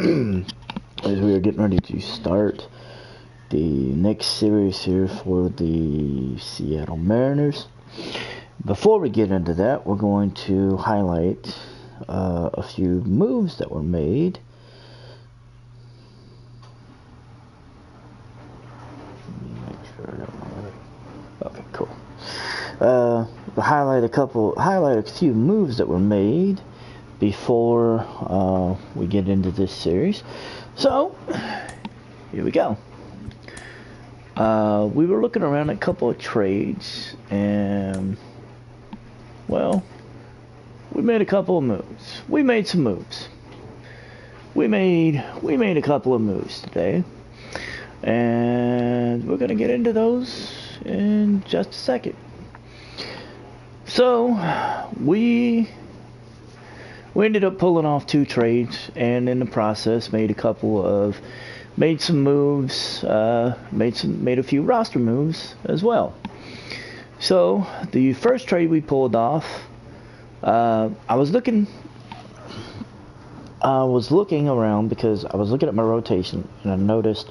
as we are getting ready to start the next series here for the Seattle Mariners. Before we get into that, we're going to highlight a few moves that were made. Make sure I got my right. Okay, cool. Highlight a few moves that were made before we get into this series. So, here we go. We were looking around at a couple of trades, and, well, we made a couple of moves. We made some moves. We made a couple of moves today, and we're gonna get into those in just a second. So, we ended up pulling off 2 trades, and in the process made some moves, made a few roster moves as well. So the first trade we pulled off, I was looking around because I was looking at my rotation, and I noticed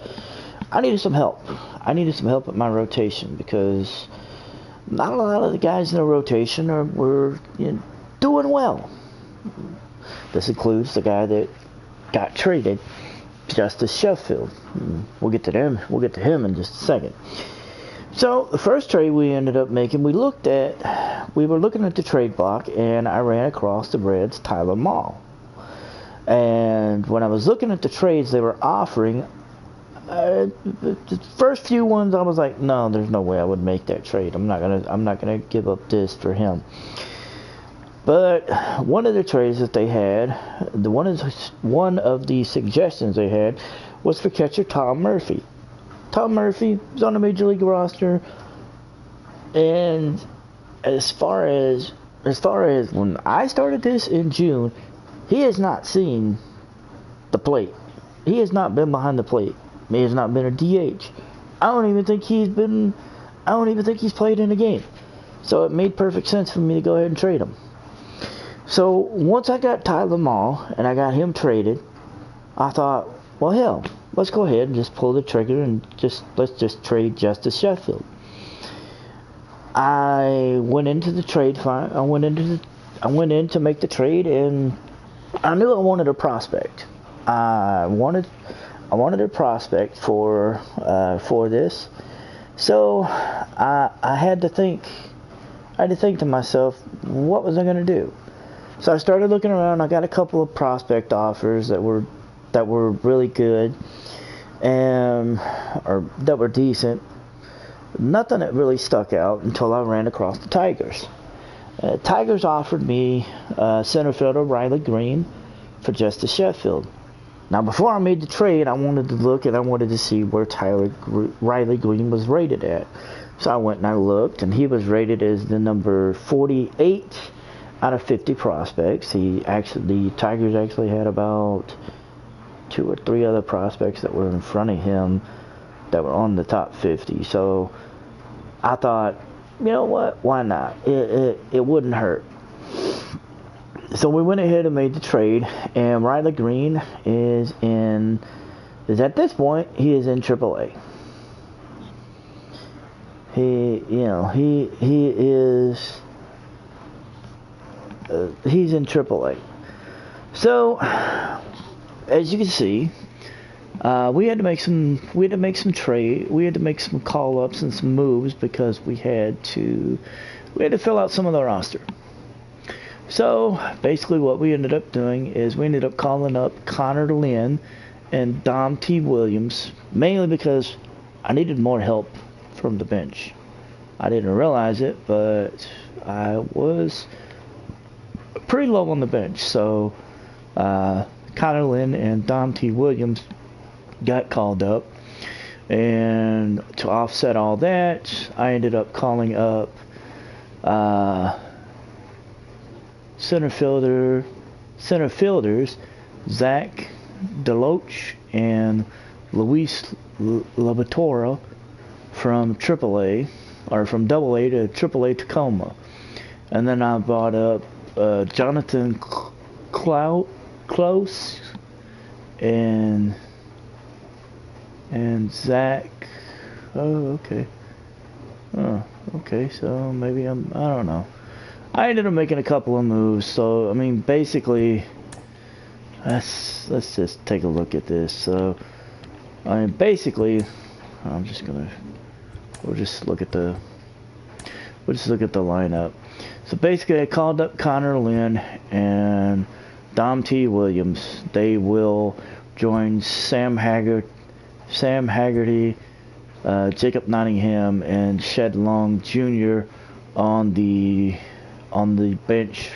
I needed some help. I needed some help with my rotation because not a lot of the guys in the rotation were doing well. This includes the guy that got traded, Justice Sheffield. We'll get to him in just a second. So the first trade we ended up making, we were looking at the trade block, and I ran across the Reds' Tyler Mahle. And when I was looking at the trades they were offering, the first few ones I was like, no, there's no way I would make that trade. I'm not gonna give up this for him. But one of the trades that they had, one of the suggestions they had, was for catcher Tom Murphy. Tom Murphy was on the Major League roster, and as far as when I started this in June, he has not seen the plate. He has not been behind the plate. He has not been a DH. I don't even think he's played in a game. So it made perfect sense for me to go ahead and trade him. So once I got Tyler Mahle and I got him traded, I thought, well, hell, let's go ahead and just pull the trigger and let's just trade Justice Sheffield. I went into the trade. I went in to make the trade, and I knew I wanted a prospect. I wanted a prospect for this. So I had to think. I had to think to myself, what was I going to do? So I started looking around. I got a couple of prospect offers that were really good, or that were decent. Nothing that really stuck out until I ran across the Tigers. Tigers offered me center fielder Riley Green for Justice Sheffield. Now, before I made the trade, I wanted to look and I wanted to see where Riley Green was rated at. So I went and I looked, and he was rated as the number 48 out of 50 prospects. The Tigers actually had about 2 or 3 other prospects that were in front of him that were on the top 50. So I thought, you know what? Why not? It wouldn't hurt. So we went ahead and made the trade, and Riley Green is at this point, he is in AAA. He's in AAA. So, as you can see, we had to make some call-ups and some moves because we had to fill out some of the roster. So, basically what we ended up doing is we ended up calling up Connor Lynn and Dom T. Williams, mainly because I needed more help from the bench. I didn't realize it, but I was pretty low on the bench. So, Connor Lynn and Dom T. Williams got called up. And to offset all that, I ended up calling up center fielders Zach Deloach and Luis Labatora from AAA, or from AA to AAA Tacoma. And then I brought up Jonathan Close and Zach. Oh, okay. Oh, okay. So maybe I don't know. I ended up making a couple of moves. So I mean, basically, let's just take a look at this. So I mean, basically, we'll just look at the lineup. So basically, I called up Connor Lynn and Dom T. Williams. They will join Sam Haggerty, Jacob Nottingham, and Shed Long Jr. on the bench,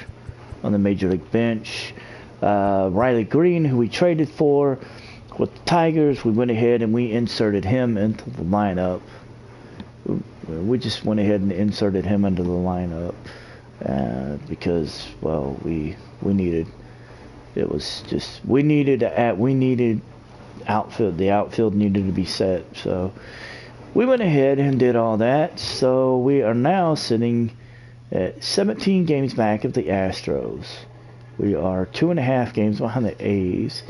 on the Major League bench. Riley Green, who we traded for with the Tigers, we went ahead and we inserted him into the lineup. We just went ahead and inserted him into the lineup because, well, we needed outfield. The outfield needed to be set, so we went ahead and did all that. So we are now sitting at 17 games back of the Astros. We are 2.5 games behind the A's,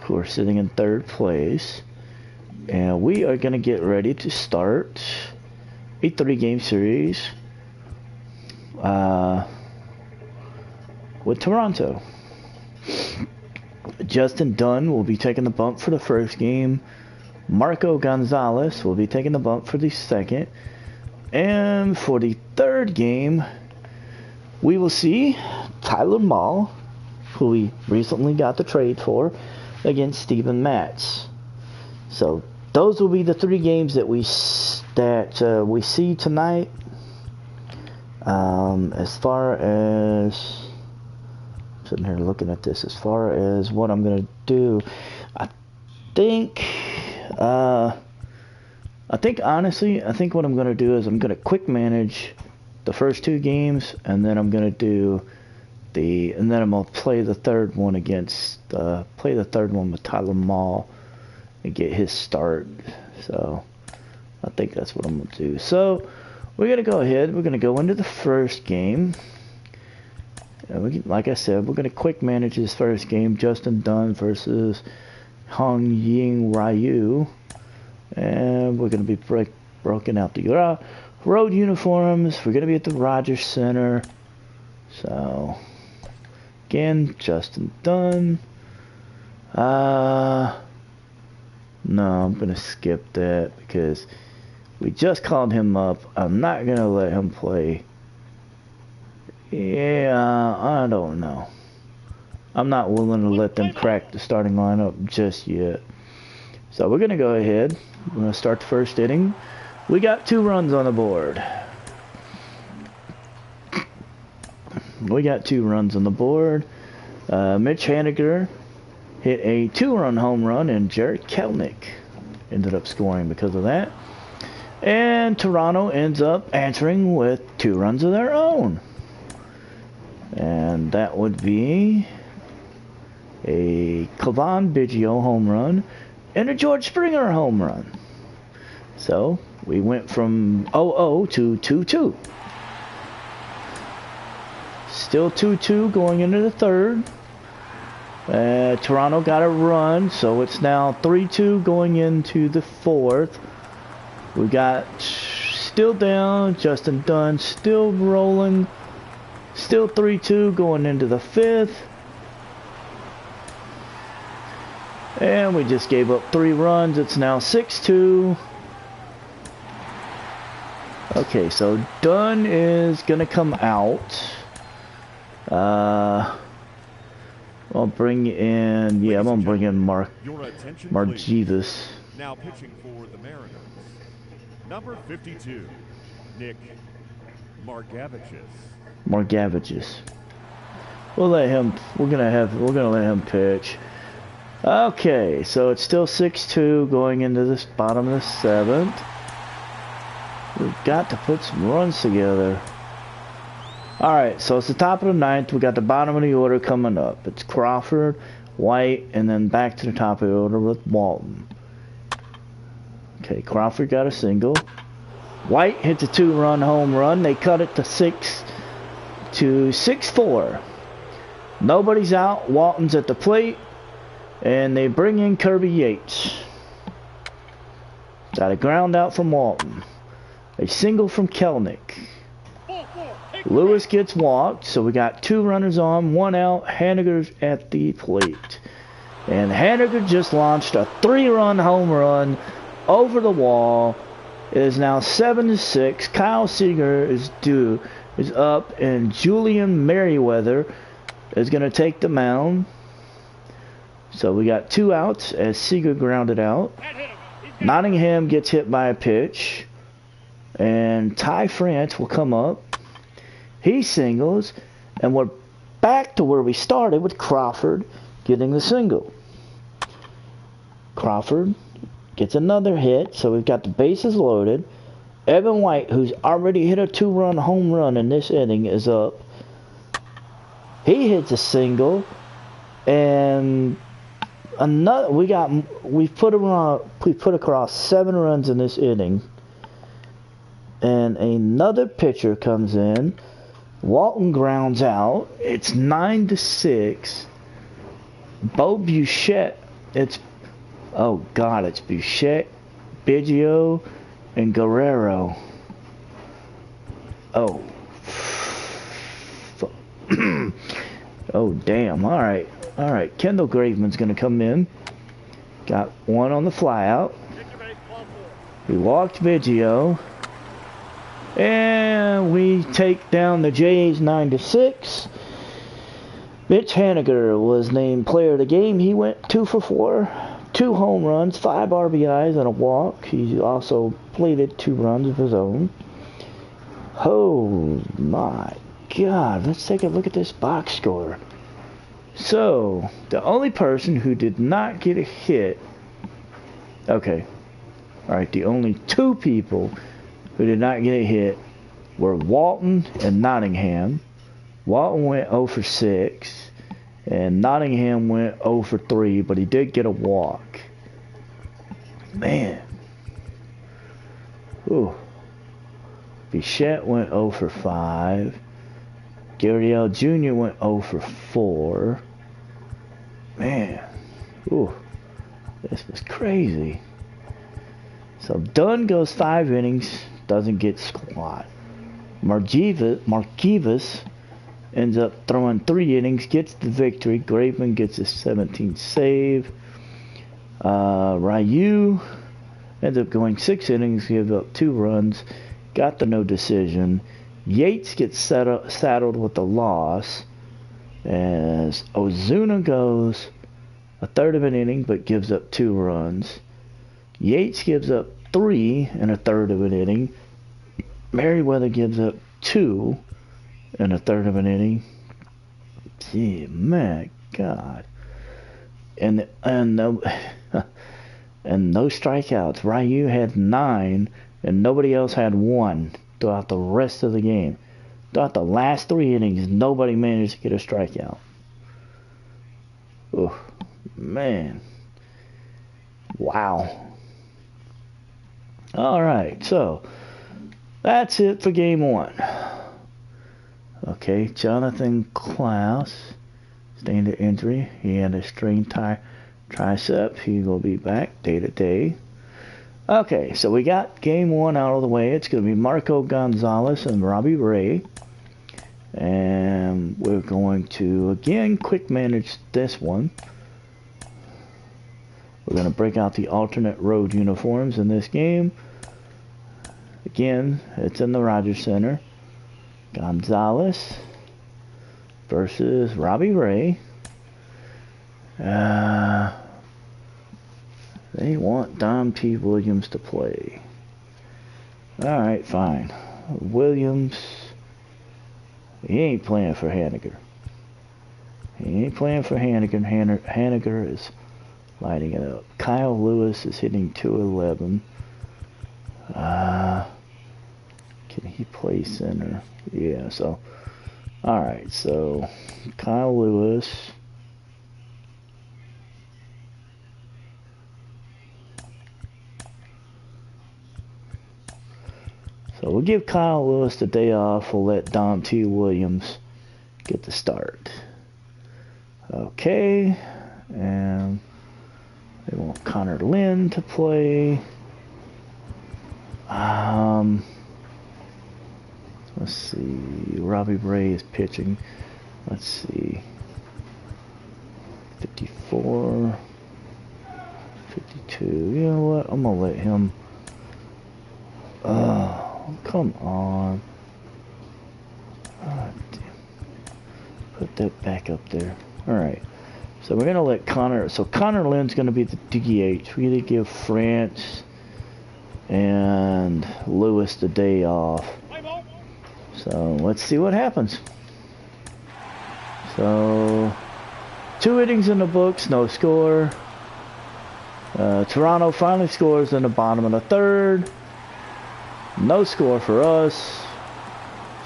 who are sitting in 3rd place, and we are going to get ready to start a 3-game series with Toronto. Justin Dunn will be taking the bump for the first game. Marco Gonzalez will be taking the bump for the second. And for the third game, we will see Tyler Mahle, who we recently got the trade for, against Steven Matz. So those will be the 3 games that we see tonight. As far as sitting here looking at this, as far as what I'm gonna do, I think honestly, what I'm gonna do is I'm gonna quick manage the first 2 games, and then I'm gonna play the third one with Tyler Mahle and get his start. So I think that's what I'm gonna do. So we're gonna go ahead. We're gonna go into the first game. Like I said, we're gonna quick manage this first game. Justin Dunn versus Hong Ying Ryu, and we're gonna be broken out the road uniforms. We're gonna be at the Rogers Center. So again, Justin Dunn. No, I'm gonna skip that because we just called him up. I'm not gonna let him play. Yeah, I don't know. I'm not willing to let them crack the starting lineup just yet. So we're gonna go ahead. We're gonna start the first inning. We got 2 runs on the board. Mitch Haniger hit a 2-run home run, and Jared Kelenic ended up scoring because of that. And Toronto ends up answering with 2 runs of their own. And that would be a Clevan Biggio home run and a George Springer home run. So we went from 0-0 to 2-2. Still 2-2 going into the third. Toronto got a run, so it's now 3-2 going into the fourth. We got still down. Justin Dunn still rolling. Still 3-2 going into the fifth. And we just gave up 3 runs. It's now 6-2. Okay, so Dunn is going to come out. I'll bring in, I'm going to bring in Margivas. Now pitching for the Mariners, number 52, Nick Margevicius. We're gonna let him pitch. Okay, so it's still 6-2 going into this bottom of the 7th. We've got to put some runs together. Alright, so it's the top of the 9th. We got the bottom of the order coming up. It's Crawford, White, and then back to the top of the order with Walton. Okay, Crawford got a single. White hits a 2-run home run. They cut it to 6-4. Nobody's out. Walton's at the plate. And they bring in Kirby Yates. Got a ground out from Walton. A single from Kelnick. Lewis gets walked, so we got 2 runners on, 1 out. Haniger's at the plate. And Haniger just launched a 3-run home run over the wall. It is now 7-6. Kyle Siegel is up, and Julian Merriweather is going to take the mound. So we got 2 outs as Siegel grounded out. Nottingham gets hit by a pitch, and Ty France will come up. He singles, and we're back to where we started with Crawford getting the single. Crawford gets another hit, so we've got the bases loaded. Evan White, who's already hit a 2-run home run in this inning, is up. He hits a single, and another. We put across 7 runs in this inning, and another pitcher comes in. Walton grounds out. It's 9-6. Bo Bichette. It's Bichette, Biggio, and Guerrero. Oh. Oh, damn. All right. Kendall Graveman's going to come in. Got 1 on the flyout. We walked Biggio. And we take down the Jays 9-6. Mitch Haniger was named player of the game. He went 2 for 4. 2 home runs, 5 RBIs, and a walk. He also plated 2 runs of his own. Oh my God. Let's take a look at this box score. So, the only person who did not get a hit. Okay. Alright, the only 2 people who did not get a hit were Walton and Nottingham. Walton went 0 for 6, and Nottingham went 0 for 3, but he did get a walk. Man. Ooh. Bichette went 0 for 5. Guerrero Jr. went 0 for 4. Man. Ooh. This was crazy. So Dunn goes 5 innings, doesn't get squat. Markivas ends up throwing 3 innings, gets the victory. Graveman gets a 17th save. Ryu ends up going 6 innings, gives up 2 runs, got the no decision. Yates gets saddled with the loss as Ozuna goes a third of an inning but gives up 2 runs. Yates gives up 3 in a third of an inning. Merriweather gives up 2 in a third of an inning. Gee, my God. And no strikeouts. Ryu had 9, and nobody else had 1 throughout the rest of the game. Throughout the last 3 innings, nobody managed to get a strikeout. Oh, man. Wow. Alright, so that's it for game 1. Okay, Jonathan Klaus sustained an injury. He had a strained tricep. He will be back day to day. Okay, so we got game 1 out of the way. It's going to be Marco Gonzalez and Robbie Ray. And we're going to, again, quick manage this one. We're going to break out the alternate road uniforms in this game. Again, it's in the Rogers Center. Gonzalez versus Robbie Ray. They want Dom T. Williams to play. Alright, fine. Williams, he ain't playing for Haniger. He ain't playing for Haniger. Haniger is lighting it up. Kyle Lewis is hitting .211. Can he play center? Yeah, so. Alright, so Kyle Lewis. So we'll give Kyle Lewis the day off. We'll let Dom T. Williams get the start. Okay. And they want Connor Lynn to play. Let's see. Robbie Ray is pitching. Let's see. 54. 52. You know what? I'm gonna let him. Come on. Oh, damn. Put that back up there. Alright. So we're gonna let Connor. So Connor Lynn's gonna be the DH. We're gonna give France and Lewis the day off. So let's see what happens. So 2 innings in the books, no score. Toronto finally scores in the bottom of the 3rd. No score for us.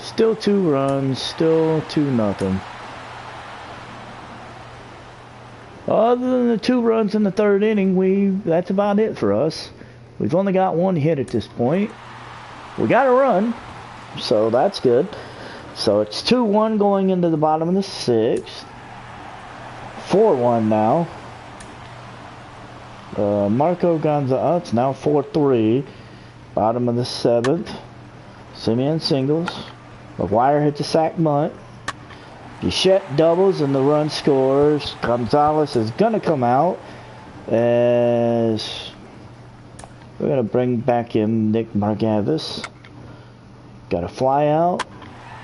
Still 2 runs, still 2-0. Other than the 2 runs in the 3rd inning, that's about it for us. We've only got 1 hit at this point. We got a run, so that's good. So it's 2-1 going into the bottom of the 6th. 4-1 now. Marco Gonzalez, it's now 4-3. Bottom of the 7th. Simeon singles. McGuire hits a sac bunt. Bichette doubles and the run scores. Gonzalez is going to come out as we're going to bring back in Nick Margavis. Got a fly out.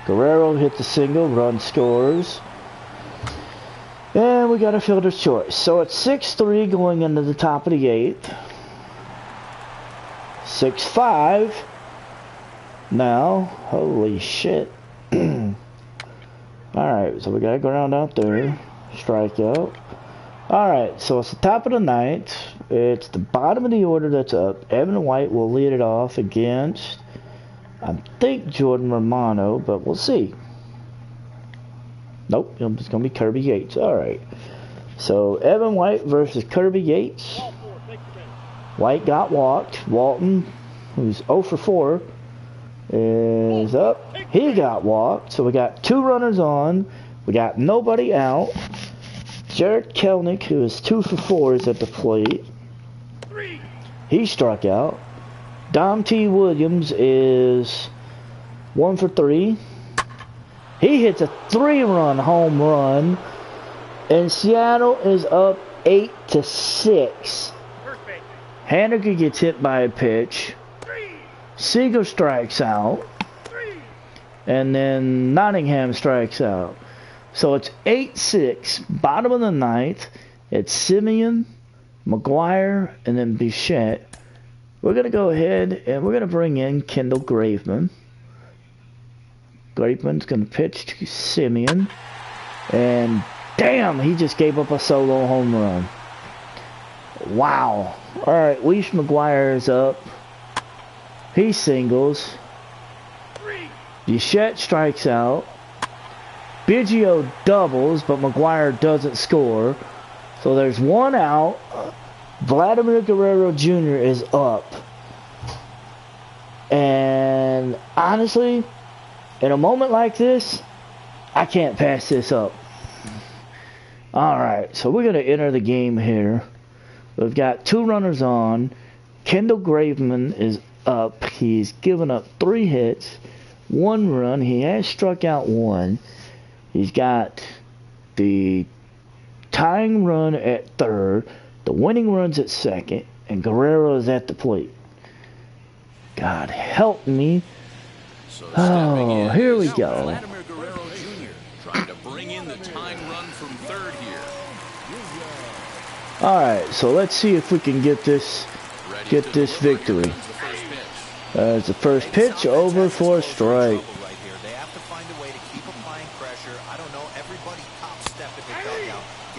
Guerrero hits a single. Run scores. And we got a fielder's choice. So it's 6-3 going into the top of the 8th. 6-5. Now, holy shit. Alright, so we got a ground out there. Strikeout. Alright, so it's the top of the 9th. It's the bottom of the order that's up. Evan White will lead it off against, I think, Jordan Romano, but we'll see. Nope, it's going to be Kirby Yates. Alright. So, Evan White versus Kirby Yates. White got walked. Walton, who's 0 for 4, is up. He got walked. So we got 2 runners on. We got nobody out. Jared Kelnick, who is 2 for 4, is at the plate. He struck out. Dom T. Williams is 1 for 3. He hits a 3-run home run. And Seattle is up 8-6. Haniger gets hit by a pitch. Siegel strikes out. And then Nottingham strikes out. So it's 8-6. Bottom of the 9th. It's Simeon, McGuire, and then Bichette. We're going to go ahead and we're going to bring in Kendall Graveman. Graveman's going to pitch to Simeon. And damn, he just gave up a solo home run. Wow. Alright, Leash McGuire is up. He singles. Bichette strikes out. Biggio doubles, but McGuire doesn't score. So there's 1 out. Vladimir Guerrero Jr. is up. And honestly, in a moment like this, I can't pass this up. Alright, so we're going to enter the game here. We've got 2 runners on. Kendall Graveman is up. He's given up 3 hits, 1 run. He has struck out 1. He's got the tying run at 3rd, the winning runs at 2nd, and Guerrero is at the plate. God help me. Oh, here we go. Vladimir Guerrero Jr. trying to bring in the tying run from 3rd here. Alright, so let's see if we can get this victory. It's the first pitch over for a strike.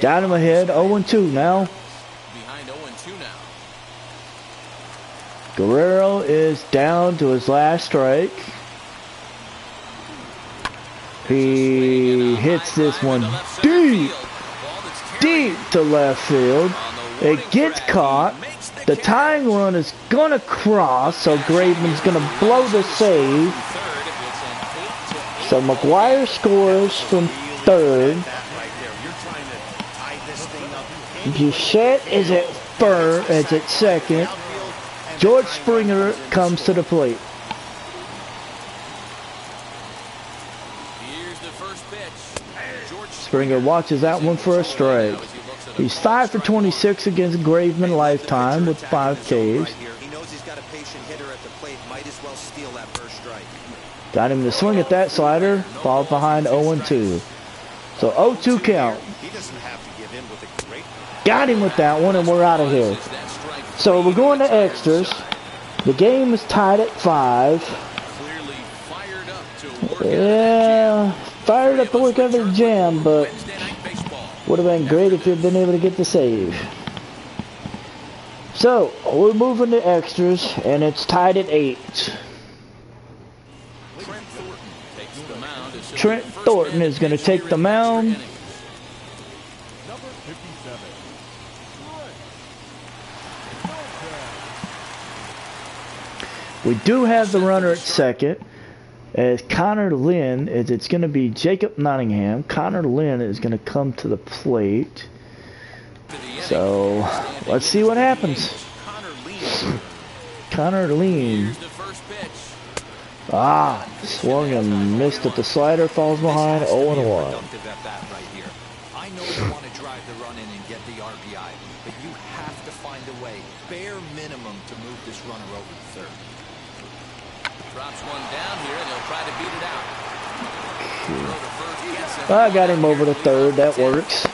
Got him ahead, 0-2 now. Behind 0-2 now. Guerrero is down to his last strike. He hits this one deep to left field. It gets caught. The tying run is going to cross, so Graveman's going to blow the save. So McGuire scores from 3rd. Bichette is at second. George Springer comes to the plate. Here's the first pitch. George Springer watches that one for a strike. He's 5 for 26 against Graveman lifetime with 5 Ks. He knows he's got a patient hitter at the plate. Might as well steal that first strike. Got him to swing at that slider. Falls behind 0-2. So 0-2 count. He doesn't have to give in with a great. Got him with that one, and we're out of here. So we're going to extras. The game is tied at 5. clearly fired up to work Yeah, fired up to work out of the jam, but Wednesday Night Baseball. would have been great if you'd been able to get the save. So we're moving to extras, and it's tied at 8. Trent Thornton is going to take the mound. Number 57. We do have the runner at second. As Connor Lynn, as it's going to be Jacob Nottingham. Connor Lynn is going to come to the plate. So let's see what happens. Connor Lynn. Ah, swung and missed at the slider, falls behind 0-1. I know you want to drive the run in and get the RBI, but you have to find a way, bare minimum, to move this runner over to third. Drops one down here, and they'll try to beat it out. I got him over to third. That works.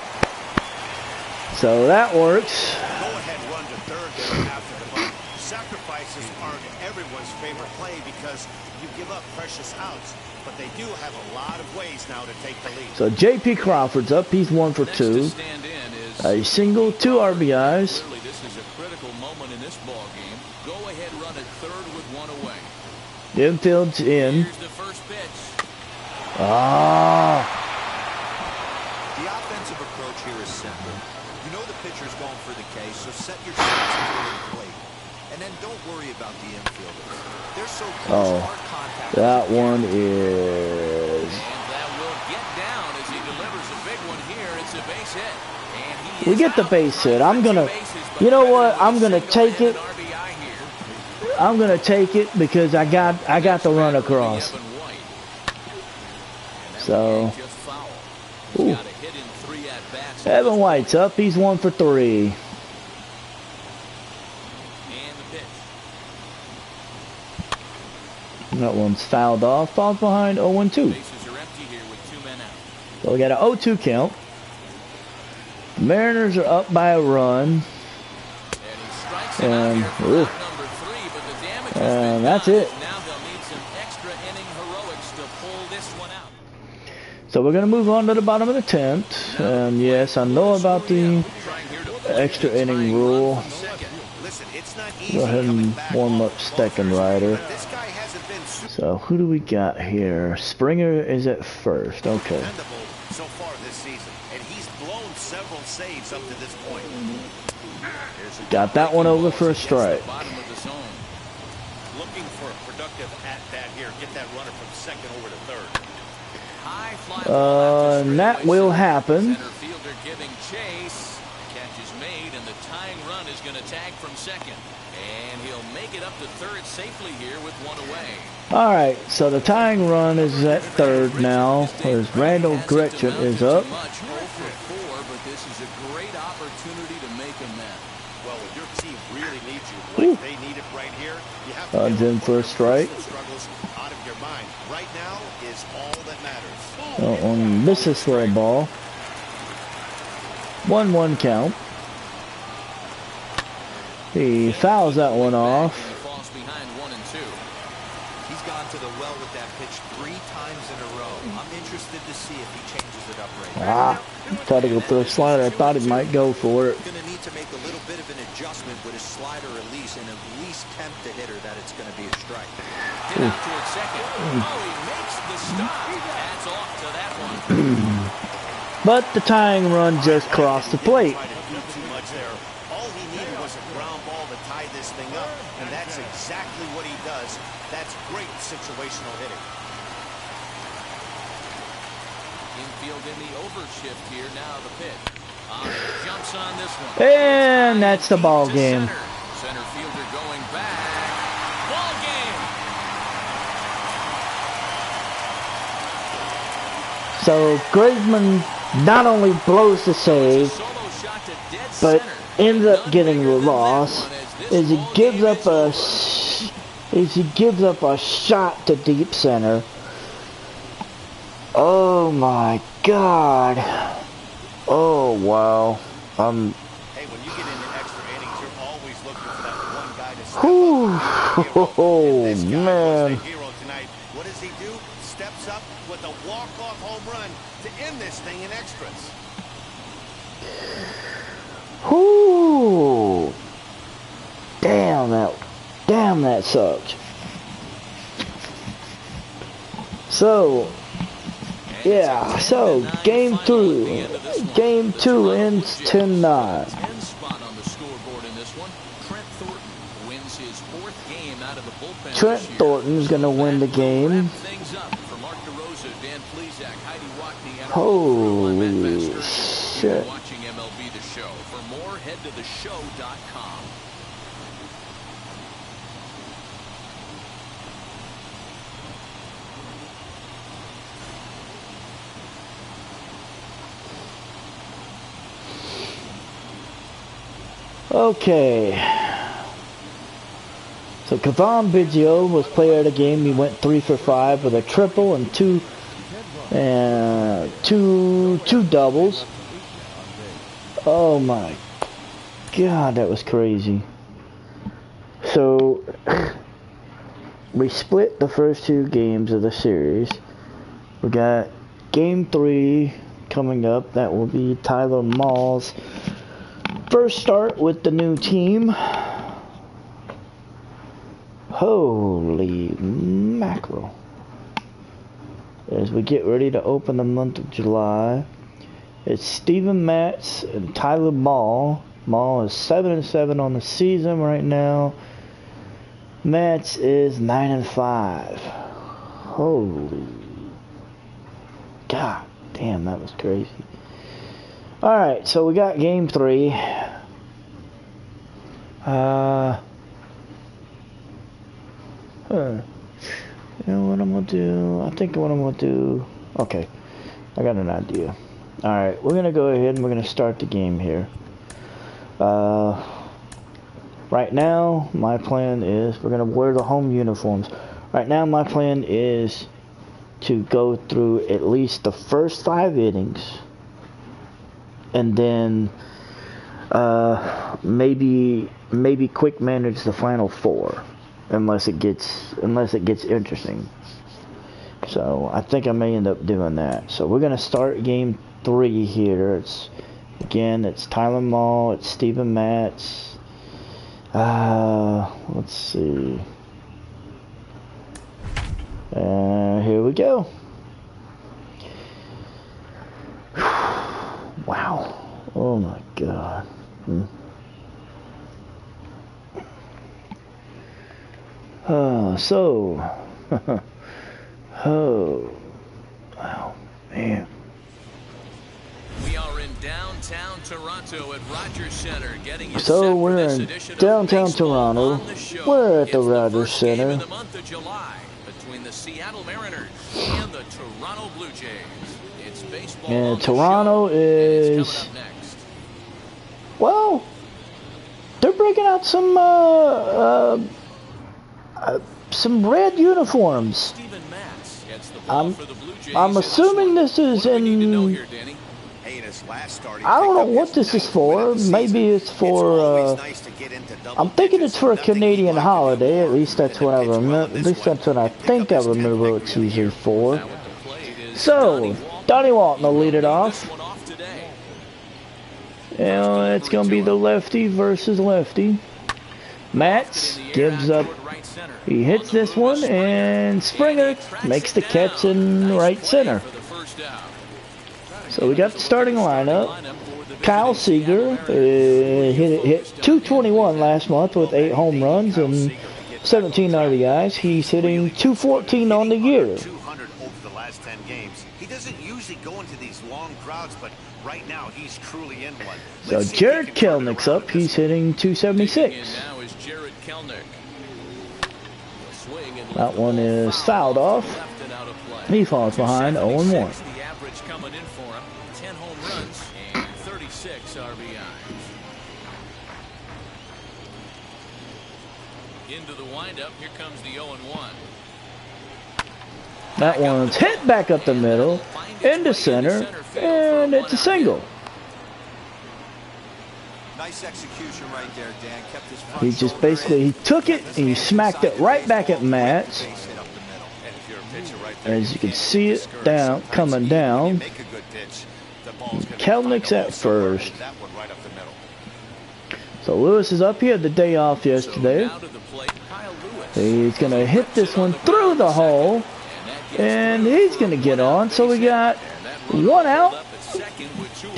So that works. Go ahead, run to third there after the bunt. Sacrifices aren't everyone's favorite play because you give up precious outs, but they do have a lot of ways now to take the lead. So J.P. Crawford's up. He's 1 for 2. A single, 2 RBIs. Clearly, this is a critical moment in this ball game. Go ahead, run at third with one away. The infield's in. Here's the first pitch. Ah. The offensive approach here is simple. You know the pitcher's going for the K, so set your sights toward the plate. And then don't worry about the infielders. They're so close, hard contact. That one is. And that will get down as he delivers a big one here. It's a base hit. And he We is get the out. base hit. I'm gonna. You know what? I'm gonna take it. RBI here. I'm gonna take it because I got the run across. Evan White. And that So. one just foul. He's Ooh. got a hit in 3 at-bats. Evan White's up. He's 1 for 3. And the pitch. That one's fouled off. Falls behind 0-2. Bases are empty here with 2 men out. So we got an 0-2 count. The Mariners are up by a run. And he strikes him out And, here for out number 3, but the damage has been and that's done. it. Now they'll need some extra inning heroics to pull this one out. So we're going to move on to the bottom of the 10th. And yes, I know about the extra inning rule. Listen, it's not easy Go ahead coming and back warm off up the second bump. rider. This guy hasn't been super So who do we got here? Springer is at first. Okay. dependable so far this season, and he's blown several saves up to this point. Got that one over for a strike. Bottom of the zone. Looking for a productive at-bat here. Get that runner from second over to third. High fly ball out to And that straightaway will center. happen. Center fielder giving chase. Catch is made, and the tying run is going to tag from second. And he'll make it up to third safely here with 1 away. All right. So the tying run is at third now. As Randall Gretchen is up. Much 0 for 4, but this is a great opportunity to make amends. Well, if your team really needs you, Ooh. like they need it right here, you have to Odds in for a strike. struggles out of your mind. Right now is all that matters. On misses for a ball. 1-1 count. He fouls that one off. And he falls behind 1 and 2. He's gone to the well with that pitch 3 times in a row. I'm interested to see if he changes it up right now. Tried to go through a slider. I thought he might go for it. Going to need to make a little bit of an adjustment with his slider release and at least tempt the hitter that it's going to be a strike. Hit out towards second. Oh, he makes the stop. That's off to that one. But the tying run just crossed the plate. Tried to do too much there. All he needed was a ground ball to tie this thing up, and that's exactly what he does. That's great situational hitting. Infield in the overshift here. Now the pitch. A Jumps on this one. And that's the ball game. Center fielder going back. Ball game. So Graveman not only blows the save, but ends up getting the loss. As he gives up a shot to deep center. Oh my God. Oh wow. Hey, when you get into extra innings, you're always looking for that one guy to step up. Oh This guy man. was the hero tonight. What does he do? Steps up with a walk-off home run to end this thing in extras. Whoo! Damn that sucked. So, yeah, so game 2 ends 10-9. 10 spot on the scoreboard in this one. Trent Thornton wins his 4th game out of the bullpen. Trent Thornton's gonna win the game. Holy shit. Watching MLB The Show. For more, head to theshow.com. Okay. So Kevon Biggio was player of the game. He went 3 for 5 with a triple and two doubles. Oh my God, that was crazy. So we split the first 2 games of the series. We got game 3 coming up. That will be Tyler Mall's first start with the new team. Holy mackerel. As we get ready to open the month of July, it's Steven Matz and Tyler Mall. Mall is 7-7 on the season right now. Matz is 9-5. Holy God damn, that was crazy. Alright, so we got game 3. You know what I'm gonna do? I think what I'm gonna do. Okay, I got an idea. Alright, we're gonna go ahead and we're gonna start the game here. Right now, my plan is we're gonna wear the home uniforms. Right now, my plan is to go through at least the first 5 innings, and then maybe quick manage the final 4. Unless it gets interesting. So I think I may end up doing that. So we're gonna start game 3 here. It's Tyler Mall, it's Steven Matz. Let's see. Here we go. Wow. Oh my God. Oh, wow, man. We are in downtown Toronto at Rogers Center, getting you so set we're for this in edition downtown of Baseball Toronto. on the Show. We're at the It's Rogers first game Center. in the month of July between the Seattle Mariners and the Toronto Blue Jays. It's baseball And on the Toronto show, is, and it's coming up next. well, they're breaking out some red uniforms. Steven Matz gets the ball for the Blue Jays. I'm assuming this is What do we need to know in. here, Danny? Hey, in his last start, he I don't know picked up what his this is 9th for. win of the Maybe season. it's for. always nice to get into double I'm thinking digits. it's for a Nothing Canadian he'd like to do holiday. At more least that's than what to I pitch well remember. in At this least one that's what I and pick think up I his 10th remember victory it's of the usually year. for. Now at the plate is So, Donnie Walton will lead it off. This one off today. It's gonna be the lefty versus lefty. Matz gives up. He hits this one, and Springer makes the catch in right center. So we got the starting lineup. Kyle Siegel hit 221 last month with 8 home runs and 17 RBIs. He's hitting 214 on the year. 200 over the last 10 games. He doesn't usually go into these long crowds, but Right now, he's truly in one. So Jared Kelnick's up. He's hitting 276. Now is Jared Kelnick. That one is fouled off. He falls behind 0-1. The average coming in for him. 10 home runs and 36 RBIs. Into the windup. Here comes the 0-1. That one's hit back up the middle, into center, and it's a single. Nice execution right there, Dan. Kept his front He just shoulder basically, in. he took it and he smacked it right back at Matt's. Base hit up the middle. And if you're a pitcher right there, As you can see it down, coming down. make a good pitch. The ball's gonna Kelnick's find a at hole somewhere. first. That one right up the middle. So Lewis is up. He had the day off yesterday. Now to the plate, Kyle Lewis. He's going to hit this one through the hole. And he's going to get on. So we got one out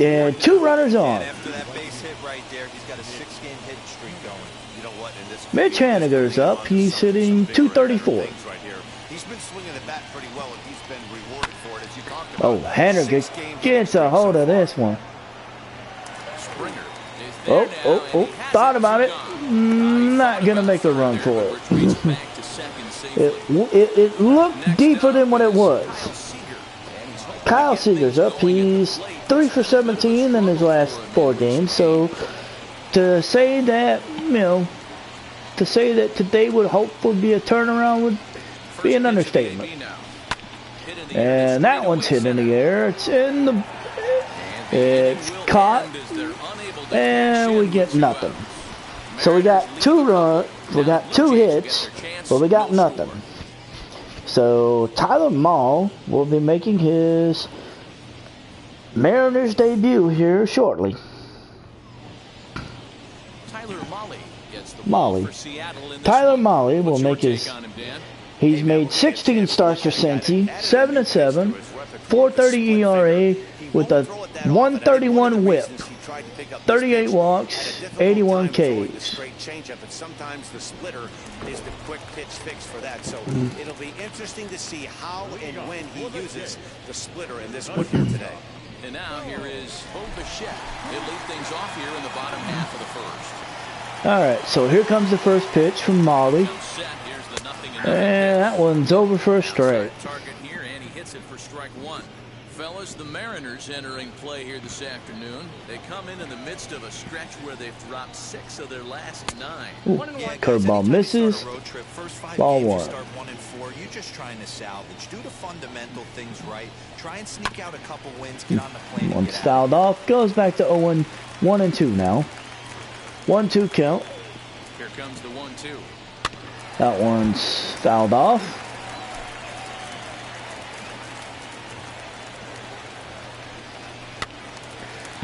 and 2 runners on. And after that base hit right there, he's got a 6-game hit streak going. You know what? In this Mitch Haniger's up. He's hitting 234. right here. He's been swinging the bat pretty well, and he's been rewarded for it, as you talked about. Oh, Haniger 6 games gets a hold of this one. Springer is there now, and he has Thought about it. Not going to make a run for it. Brings back to second safely. It looked deeper than what it was. Kyle Seager's up. He's 3 for 17 in his last 4 games. So to say that, to say that today would hopefully be a turnaround would be an understatement. And that one's hit in the air. It's caught, and we get nothing. So we got 2 runs, we got 2 hits, but we got nothing. So Tyler Mahle will be making his Mariners debut here shortly. Tyler Mahle gets the Mahle. ball for Seattle in this Tyler one. Mahle will What's your make his. take on him, Dan? He's made 16 starts for Cincy, 7-7, 4.30 ERA with a 131 WHIP, 38 walks, 81 Ks. Straight changeup, and sometimes the splitter is the quick pitch fix for that. So it'll be interesting to see how and when he uses the splitter in this one here today. And now here is Bo Bichette. He'll lead things off here in the bottom half of the first. All right, so here comes the first pitch from Mahle, Comes set. Here's the 0-0 and that one's over for a strike. target here, and he hits it for strike 1. Fellas, the Mariners entering play here this afternoon. They come in the midst of a stretch where they've dropped 6 of their last 9. Ooh, curveball misses. Ball 1. Start 1-4. You're just trying to salvage. Do the fundamental things right. Try and sneak out a couple wins. Get on the plane. One's fouled off. Goes back to 1-2 now. 1-2 count. Here comes the 1-2. That one's fouled off.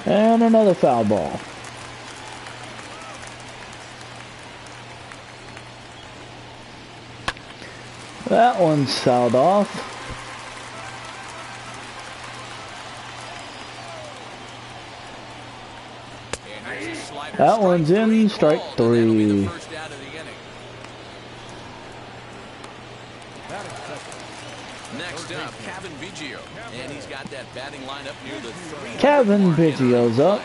And another foul ball. That one's fouled off. That one's in, strike 3. Next up, Kevin Biggio, and he's got that batting lineup near the 3. Kevin Biggio's up.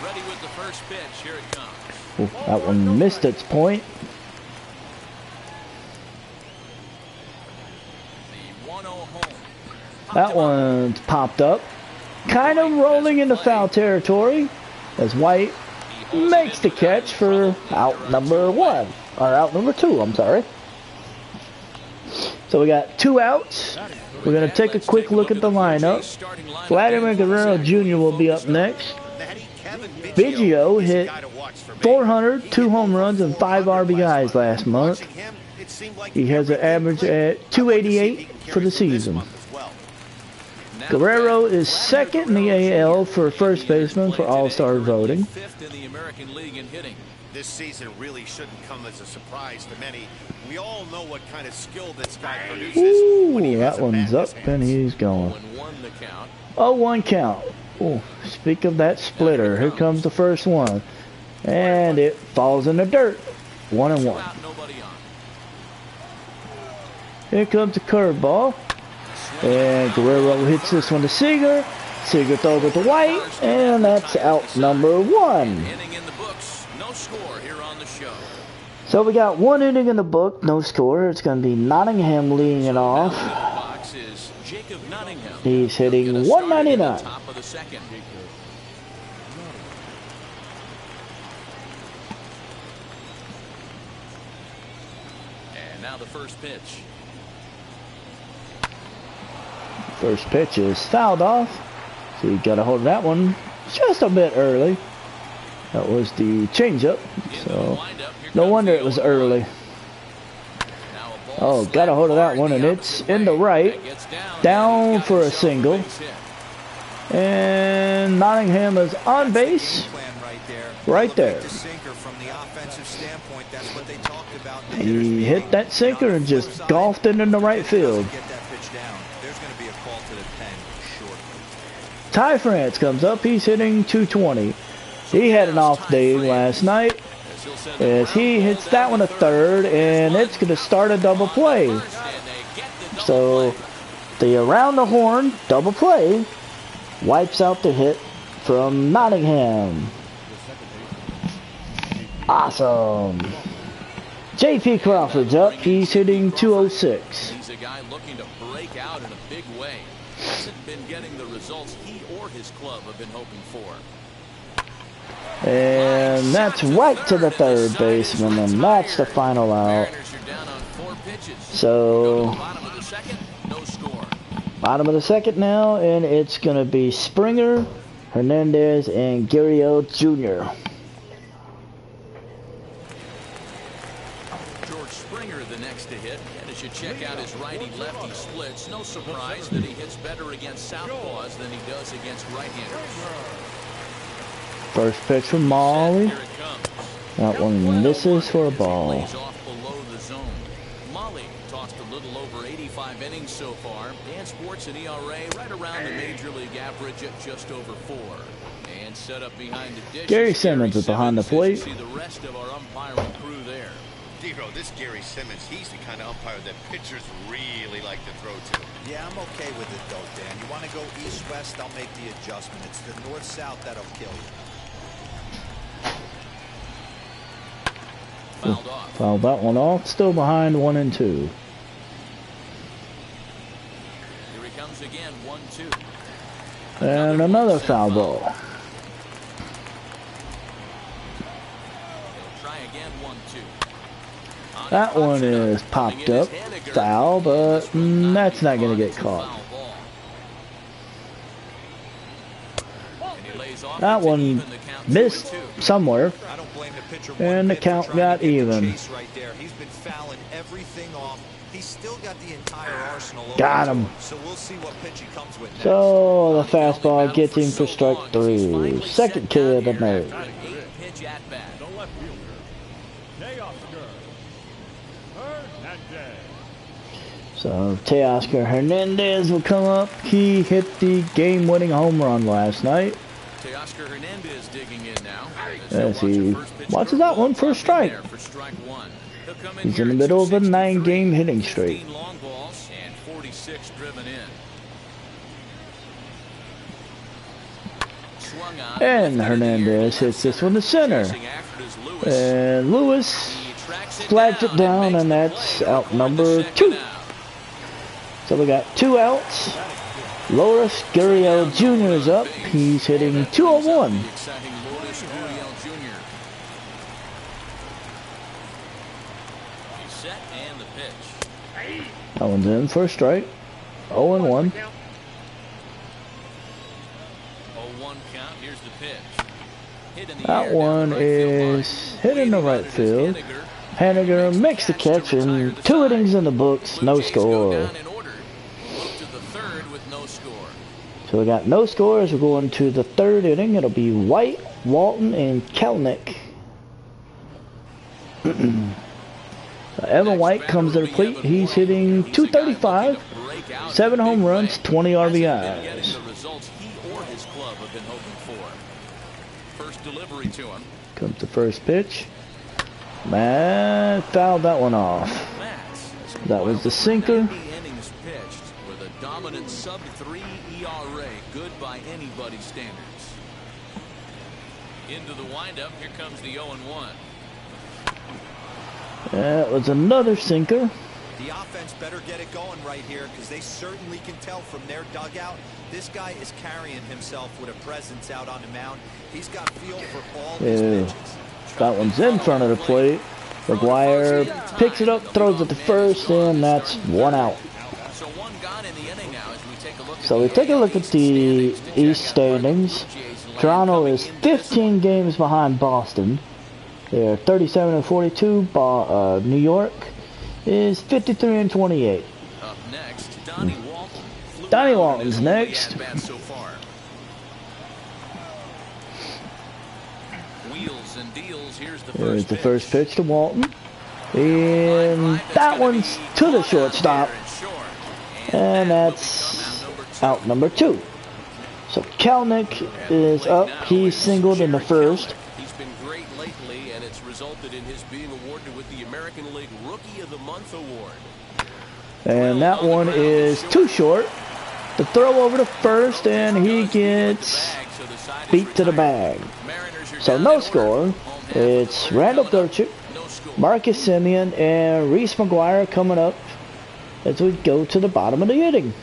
Ready with the first pitch. Here it comes. Ooh, that one missed its point. The 1-0 home. That one's popped up. Kind of rolling into foul territory as White makes the catch for out number 1. Or out number 2, I'm sorry. So we got 2 outs. We're going to take a quick look at the lineup. Vladimir Guerrero Jr. will be up next. Biggio hit 400, 2 home runs, and 5 RBIs last month. He has an average at 288 for the season. Guerrero is second in the AL for first baseman for All-Star voting. Fifth in the American League in hitting. This season really shouldn't come as a surprise to many. We all know what kind of skill this guy produces. when he Ooh, has that a bat one's in up his hands. and he's going. 0-1 the count. 0-1 count. Ooh, speak of that splitter. Here comes the first one. And it falls in the dirt. 1-1. Out, nobody on. Here comes the curveball. And Guerrero hits this one to Siegel. Siegel throws it to White, and that's out number 1. Inning in the books, no score here on the show. So we got 1 inning in the book, no score. It's going to be Nottingham leading it off. Box is Jacob Nottingham. He's hitting 199. Top of the second. And now the first pitch. First pitch is fouled off. So you got to hold that one just a bit early. That was the changeup. So no wonder it was early. Oh, got a hold of that one, and it's in the right. Down for a single. And Nottingham is on base. Right there. He hit that sinker and just golfed it into right field. Ty France comes up. He's hitting 220. He had an off day last night as he hits that one to third, and it's going to start a double play. So the around the horn double play wipes out the hit from Nottingham. Awesome. J.P. Crawford's up. He's hitting 206. He's a guy looking to break out in a big way. Hasn't been getting the results he or his club have been hoping for. And that's right to the third baseman, and that's the final out. So, bottom of the second now, and it's going to be Springer, Hernandez, and Guerrero Jr. Springer the next to hit, and as you check out his righty-lefty splits, no surprise that he hits better against southpaws than he does against right-handers. First pitch from Molly. That one misses for a ball. Off below the zone. Molly tossed a little over 85 innings so far, and sports an ERA right around the major league average at just over 4. And set up behind the dish. Gary Simmons is behind the plate. See the rest of our umpiring crew there. Dero, this Gary Simmons, he's the kind of umpire that pitchers really like to throw to. Yeah, I'm okay with it, though, Dan. You want to go east-west, I'll make the adjustment. It's the north-south that'll kill you. Fouled off. Fouled that one off. Still behind 1 and 2. Here he comes again, 1-2. And another foul ball. He'll try again, 1-2. That one is popped up. Foul, but that's not going to get caught. That one missed somewhere, and the count got even. He's been fouling everything off. He's still got the entire arsenal. Got him. So we'll see what pitch he comes with next. So the fastball gets him for strike 3. Second kill of the night. Pitch at bat. The left fielder, Teoscar Hernandez. So Teoscar Hernandez will come up. He hit the game-winning home run last night. Teoscar Hernandez digging in now. As he watches that one for a strike. He's in the middle of a 9-game hitting streak. 15 long balls and 46 driven in. Swung on. And Hernandez hits this one to center. And Lewis flags it down, and that's out number 2. So we got 2 outs. Loris Gurriel Jr. is up. He's hitting 201. Exciting Loris Gurriel Jr. He's set and the pitch. That one's in for a strike. 0-1. 0-1 count. Here's the pitch. Hit in the That air one down the right field line. is hit in the right field. Henniger makes the catch, and 2 innings in the books, no score. So we got no scores. We're going to the 3rd inning. It'll be White, Walton, and Kelnick. Evan White comes to the plate. He's hitting 235, 7 home runs, 20 RBIs. First delivery to him. Comes the first pitch. Man, fouled that one off. That was the sinker. dominant sub-3 ERA. Good by anybody's standards. Into the windup. Here comes the 0-1. That was another sinker. The offense better get it going right here because they certainly can tell from their dugout this guy is carrying himself with a presence out on the mound. He's got feel for all his pitches. That one's in front of the plate. McGuire picks it up, throws it to first, and that's one out. So one gone in the inning now as we take a look at So we take a look at the East standings. Toronto is 15 games behind Boston. They're 37 and 42. New York is 53 and 28. Up next, Donnie Walton. Donnie Walton's next. So far. Wheels and deals. Here's the first pitch to Walton. And that one's to the shortstop. And that's out number 2. So Kelnick is up. He singled in the first. He's been great lately, and it's resulted in his being awarded with the American League Rookie of the Month award. And that one is too short. The throw over to first, and he gets beat to the bag. So no score. It's Randall Gerchik, Marcus Semien, and Reese McGuire coming up as we go to the bottom of the inning.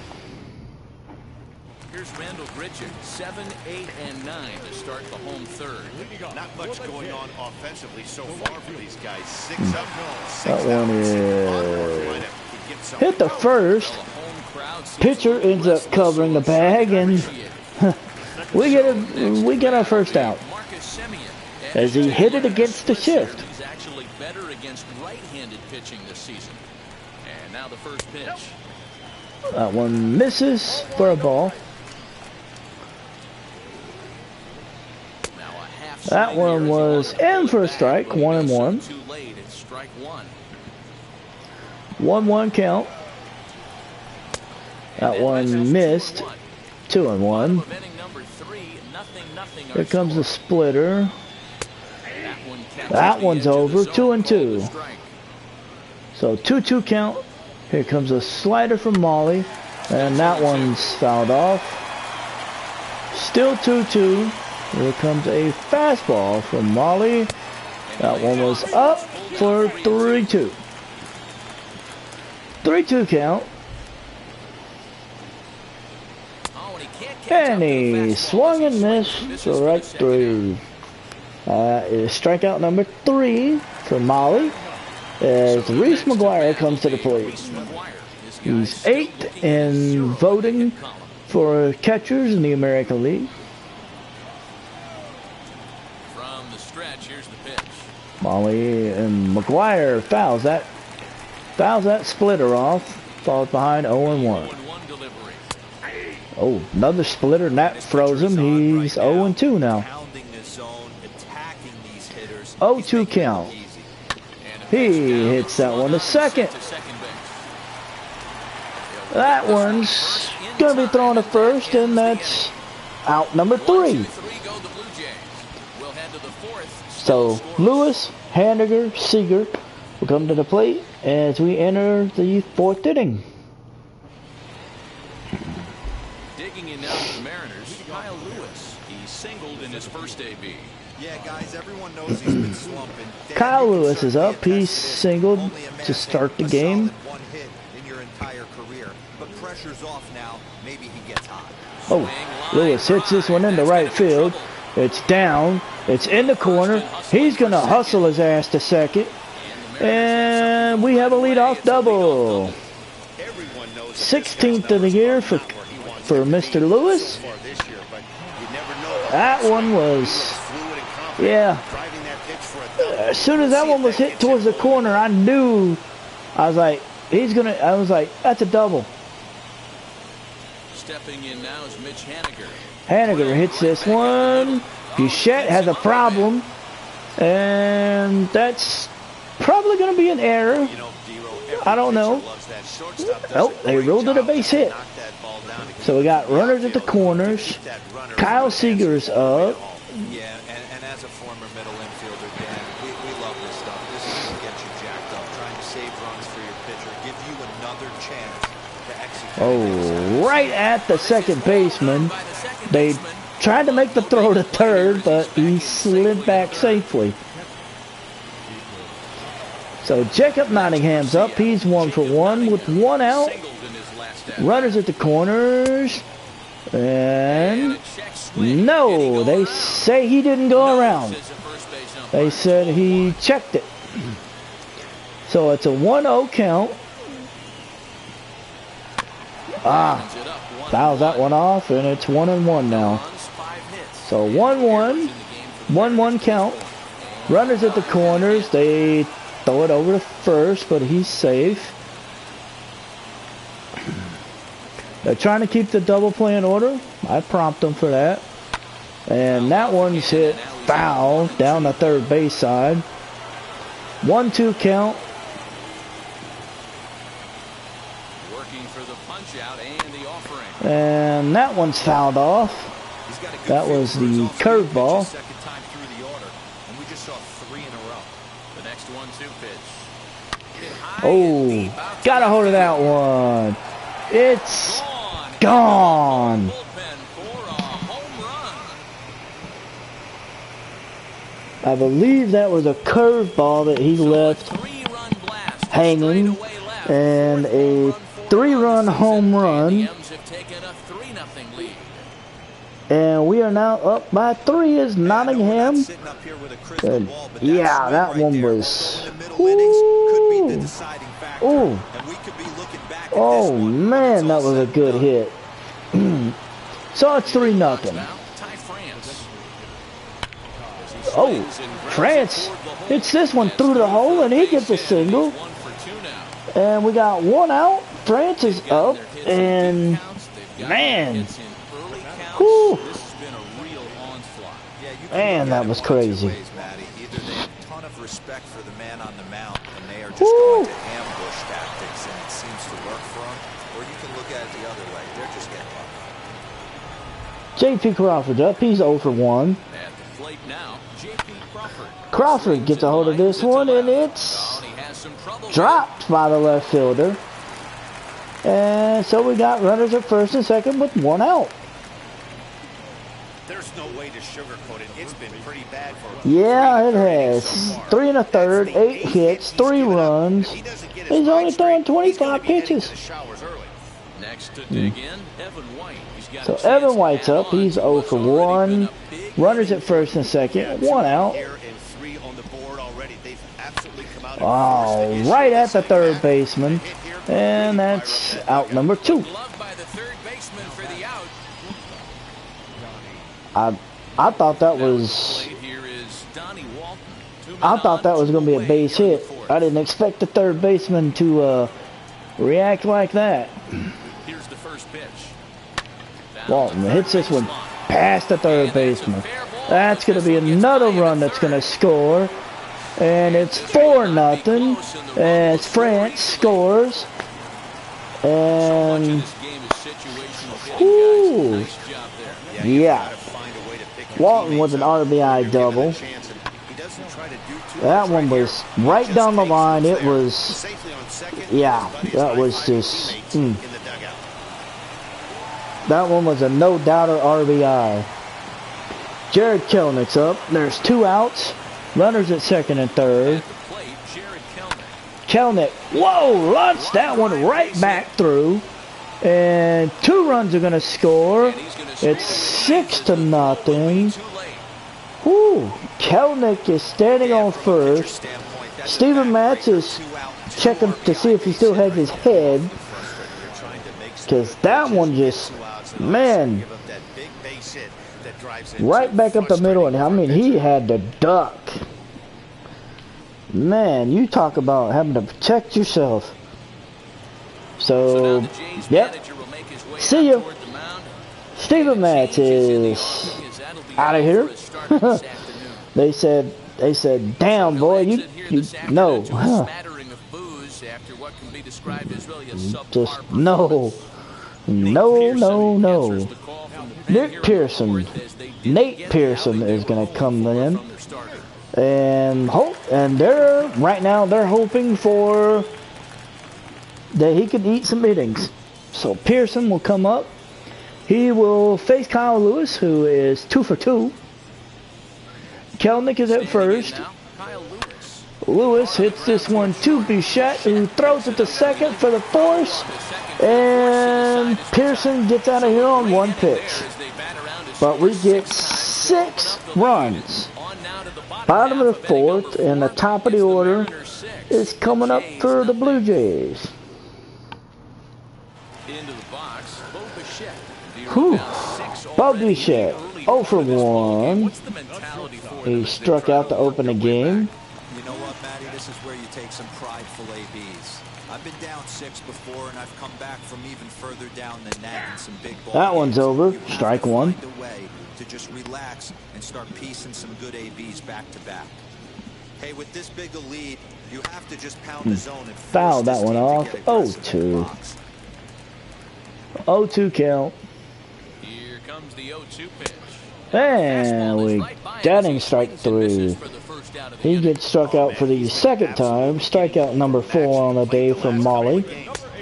Here's Randall Gerchik, 7, 8, and 9 to start the home third. Not much going on offensively so far for these guys. 6 up, 6 That one is hit the first. Pitcher ends up covering the bag, and we get our first out as he hit it against the shift. He's actually better against right-handed pitching this season. And now the first pitch. That one misses for a ball. That one was in for a strike, 1-1. 1-1 count. That one missed, 2-1. Here comes the splitter. That one's over, 2-2. So 2-2 count. Here comes a slider from Molly, and that one's fouled off. Still 2-2. Here comes a fastball from Molly. That one was up for 3-2. 3-2 count. And he swung and missed for right through. Is strikeout number 3 for Molly as Reese McGuire comes to the plate. He's 8th in voting for catchers in the American League. From the stretch, here's the pitch. Molly and McGuire fouls that splitter off. Falls behind 0-1. Oh, another splitter, and that froze him. He's 0-2 now. 0-2 count. He hits that one to second. That one's going to be thrown to first, and that's out number 3. So Lewis, Hernandez, Siegel will come to the plate as we enter the 4th inning. Digging in now for the Mariners, Kyle Lewis. He singled in his first AB. Yeah, guys, everyone knows he's been slumping. Kyle Lewis is up. He singled to start the game. One hit in your entire career, but pressure's off now. Maybe he gets hot. Oh, Lewis hits this one into right field. It's down. It's in the corner. He's going to hustle his ass to second. And we have a leadoff double. 16th of the year for Mr. Lewis. That one was, yeah. As soon as that one was hit towards the corner, I knew. I was like, that's a double. Stepping in now is Mitch Haniger. Haniger hits this one. Bichette has a problem, and that's probably going to be an error. I don't know. Oh, they ruled it a base hit. So we got runners at the corners. Kyle Seager's up. Yeah, and as a former middle infielder, Dan, we love this stuff. This is going to get you jacked up, trying to save runs for your pitcher, give you another chance Oh, right at the second baseman. They tried to make the throw to third, but he slid back safely. So Jacob Nottingham's up. He's 1 for 1 with 1 out. Runners at the corners. And no, they say he didn't go around. They said he checked it. So it's a 1-0 count. Fouls that one off, and it's 1-1 now. So 1-1, 1-1 count. Runners at the corners. They throw it over to first, but he's safe. They're trying to keep the double play in order. I prompt them for that. And that one's hit foul down the third base side. 1-2 count. And that one's fouled off. That was the curveball. Oh, got a hold of that one. It's gone. I believe that was a curveball that he left hanging, and a 3-run home run. And we are now up by 3 as Nottingham. And yeah, that one was. Ooh. Oh man, that was a good hit. So it's 3-0. Oh, France hits this one through the hole, and he gets a single. And we got 1 out. France is up, and man. Whew. Man, that was crazy. Either they have a ton of respect for the man on the mound, and they are just going to ambush tactics, and it seems to work for them. Or you can look at it the other way. They're just getting lucky. J.P. Crawford's up. He's 0 for 1. At the plate now, J.P. Crawford gets a hold of this one, and it's dropped by the left fielder. And so we got runners at first and second with 1 out. There's no way to sugarcoat it. It's been pretty bad for Yeah, it has. 3 1/3, 8 hits, 3 runs. He's only throwing 25 pitches. Next to dig in, Evan White. So Evan White's up. He's 0 for 1. Runners at first and second, 1 out. Oh, right at the third baseman. And that's out number 2. I thought that was going to be a base hit. I didn't expect the third baseman to react like that. Here's the first pitch. Walton hits this one past the third baseman. That's going to be another run that's going to score. And it's 4-0 as France scores. And whoo, yeah, Walton with an RBI double. That one was right down the line. It was, yeah, that was just, that one was a no-doubter RBI. Jared Kelnick's up. There's 2 outs. Runners at second and third. Kelnick, whoa, launched that one right back through. And 2 runs are going to score. It's 6-0. Whoo, Kelnick is standing on first. Steven Matz is checking to see if he still has his head. Because that one just, man, right back up the middle. And I mean, he had to duck. Man, you talk about having to protect yourself. So, yep. See ya. Steven Matz is out of here. They said, damn boy, you no. Huh. Just no. Nate Pearson is gonna come in. And they're right now they're hoping for that he could eat some innings. So Pearson will come up. He will face Kyle Lewis, who is 2 for 2. Kelnick is at first. Lewis hits this one to Bichette, who throws it to second for the force. And Pearson gets out of here on 1 pitch. But we get 6 runs. Bottom of the 4th, and the top of the order is coming up for the Blue Jays. Whew. Bob Bichette, 0 for 1. He struck out to open the game. You know what, Matty? This is where you take some prideful ABs. I've been down 6 before, and I've come back from even further down than that in some big ball That one's games. over. You have Strike to 1. find a way to just relax and start piecing some good ABs back to back. Hey, with this big a lead, you have to just pound the zone and Fouled that one off. 0-2. 0-2 count. Here comes the 0-2 pitch. And we Danning strike 3. He gets struck out for the second time. Strikeout number 4 on the day from Molly.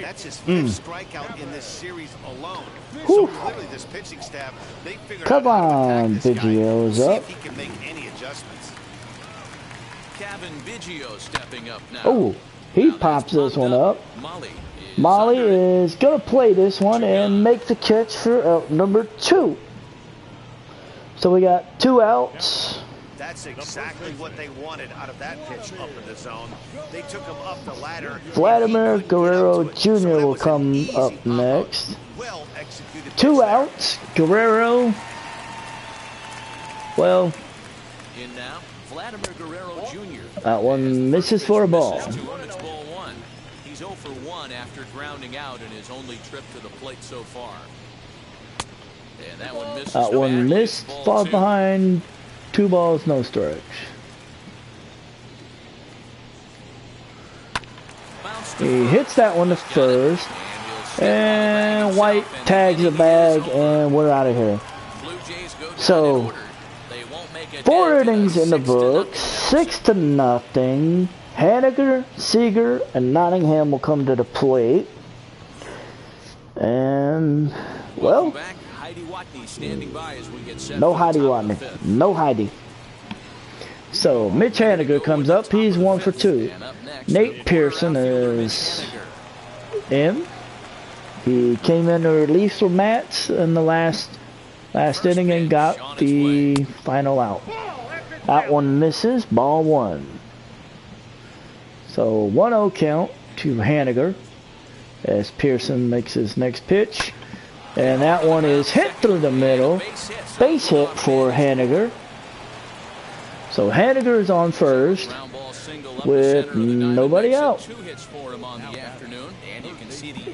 That's his 5th strikeout in this series alone. Whew. So clearly this pitching staff, they figured Come out how to on, attack this guy. Biggio's See up. if he can make any adjustments. Kevin Biggio stepping up now. Oh, he pops this one up. Molly under it. is going to play this one and make the catch for out number 2. So we got 2 outs. That's exactly what they wanted out of that pitch up in the zone. They took him up the ladder. Vladimir Guerrero Jr. will come up next. Well executed. 2 outs. Guerrero. Well, In now, Vladimir Guerrero Jr. that one misses for a ball. It's 2-1. He's 0 for 1 after grounding out in his only trip to the plate so far. And that one misses. That one badly. missed, Ball fall 2. behind, 2 balls, no strikes. He hits that one to first, and White tags the bag, and we're out of here. So, 4 innings in the book, 6-0. Haniger, Siegel, and Nottingham will come to the plate. And, well, no Heidi Watney. No Heidi. So, Mitch Haniger comes up. He's 1 for 2. Nate Pearson is in. He came in to relief for Mats in the last inning and got the final out. That one misses. Ball 1. So, 1-0 count to Haniger as Pearson makes his next pitch. And that one is hit through the middle. Base hit for Haniger. So Haniger is on first with nobody out.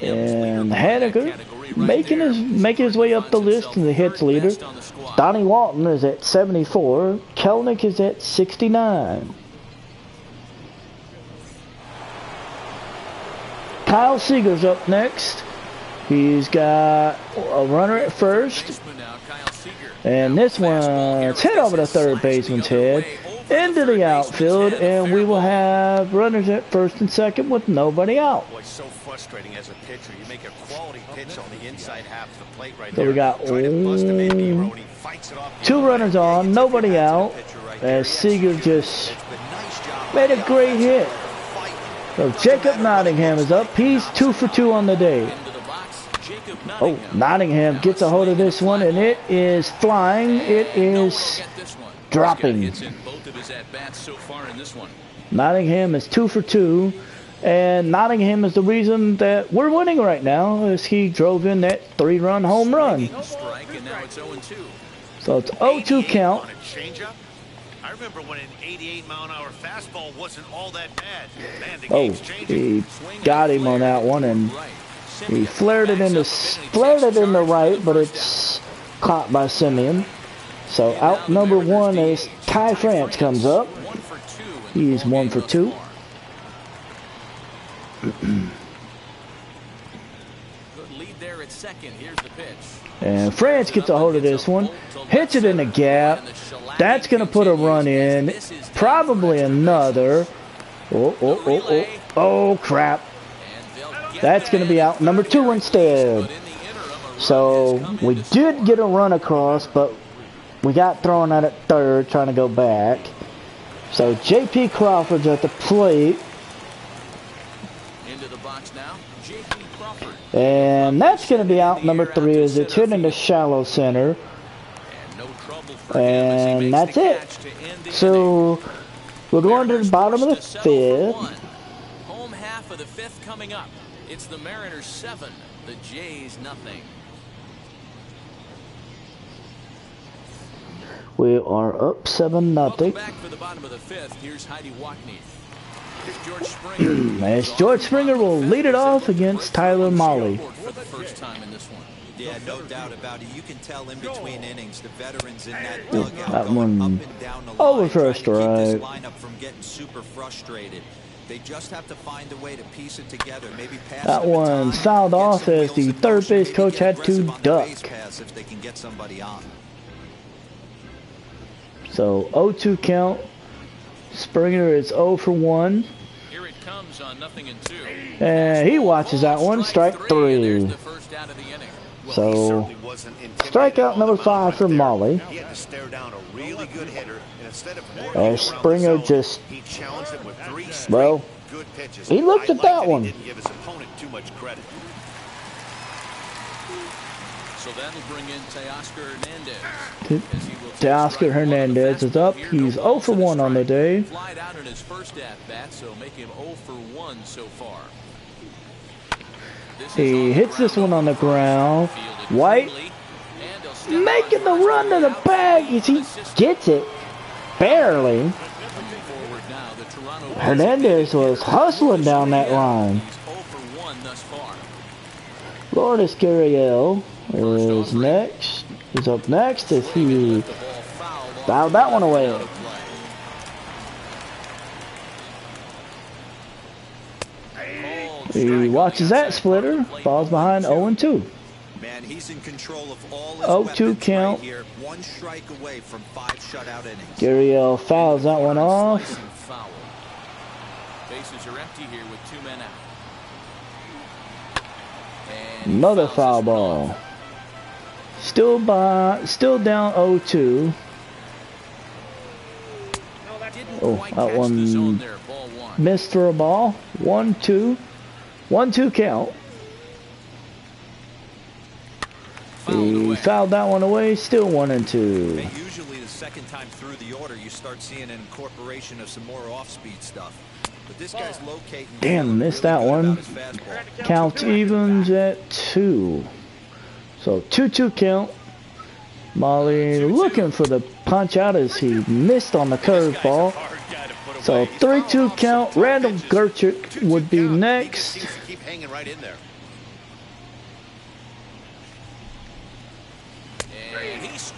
And Haniger making his way up the list in the hits leader. Donnie Walton is at 74. Kelnick is at 69. Kyle Siegel's up next. He's got a runner at first. And this one's hit over the third baseman's head into the outfield, and we will have runners at first and second with nobody out. Boy, so frustrating as a pitcher. You make a quality pitch on the inside half of the plate right So there. we got Try to bust him in, Pironi, fights it off the 2 other runners line. on, He took nobody your out, hands on the pitcher right there. as Siegel just But nice job made a by the great offense. hit. So Jacob Nottingham is up. He's 2 for 2 on the day. Oh, Nottingham gets a hold of this one, and it is flying. It is dropping. Nottingham is 2 for 2, and Nottingham is the reason that we're winning right now, as he drove in that 3-run home run. So it's 0-2 count. On a changeup? I remember when an 88-mile-an-hour fastball wasn't all that bad. Man, the Oh, game's changing. he got him on that one, and he flared it in the right, but it's caught by Simeon. So out number 1 is Ty France comes up. He's 1 for 2. And France gets a hold of this one, hits it in the gap. That's going to put a run in. Probably another. Oh, crap. That's going to be out number 2 instead. So we did get a run across, but we got thrown out at third trying to go back. So J.P. Crawford's at the plate. Into the box now, J.P. Crawford. And that's going to be out number 3 as it's hit into shallow center. And that's it. So we're going to the bottom of the 5th. Home half of the 5th coming up. It's the Mariners 7, the Jays nothing. We are up 7-0. Back for the bottom of the 5th. Here's Heidi Wackney. Here's George Springer. As George Springer will lead it off against Tyler Molly. For the first time in this one. Yeah, no doubt about it. You can tell in between innings the veterans in that dugout That going one up and down the line, over for a trying to keep this strike. lineup from getting super frustrated. They just have to find a way to piece it together. Maybe pass That it a one time, fouled get off some as wheels the in third motion, base maybe coach get had to aggressive on the duck. base pass if they can get somebody on. So 0-2 count. Springer is 0 for 1. Here it comes on 0-2. And he watches that one. Strike 3. So strikeout number 5 for Molly. He had to stare down a really good hitter, and instead of As Springer just, he challenged him with 3 straight well, good pitches. he looked at that one. He didn't give his opponent too much credit. So that'll bring in Teoscar Hernandez. Teoscar Hernandez is up. He's 0 for 1 on the day. Flied out in his first at bat, so make him 0 for 1 so far. He hits this one on the ground. White making the run to the bag as he gets it. Barely. Hernandez was hustling down that line. Vladimir Guerrero is next. He's up next as he fouled that one away. He watches that splitter, falls behind 0-2. Man, he's in control of all his 0-2 weapons count. right here. 1 strike away from 5 shutout innings. Guerrero fouls that one off. Bases are empty here with 2 men out. Another foul ball. Still down 0-2. Oh, that one missed for a ball. 1-2. 1-2 count. He fouled that one away. Still 1-2. Hey, usually the second time through the order, you start seeing an incorporation of some more off-speed stuff. But this guy's locating. Damn, missed that one. Count evens at 2. So 2-2 count. Molly looking for the punch out as he missed on the curveball. So 3-2 count. Randall Gerchik would be next. Keep hanging right in there.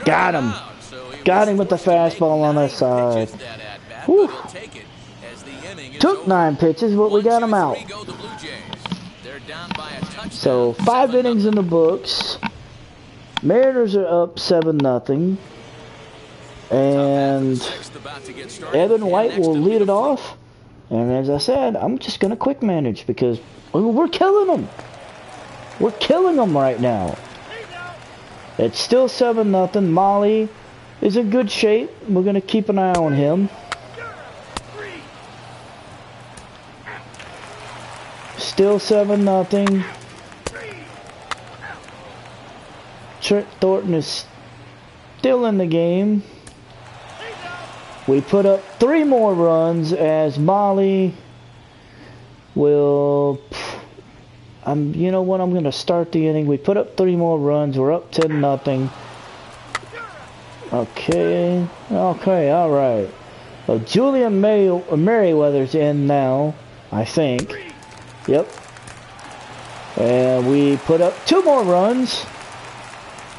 Got him. Got him with the fastball on the side. Whew. Took 9 pitches, but we got him out. So 5 innings in the books. Mariners are up 7-0. And Evan White will lead it off. And as I said, I'm just going to quick manage because we're killing them. We're killing them right now. It's still 7-0. Molly is in good shape. We're going to keep an eye on him. Still 7-0. Trent Thornton is still in the game. We put up 3 more runs as Molly will... you know what? I'm going to start the inning. We put up 3 more runs. We're up 10-0. Okay. Okay, all right. So Julian Merriweather's in now, I think. Yep. And we put up 2 more runs.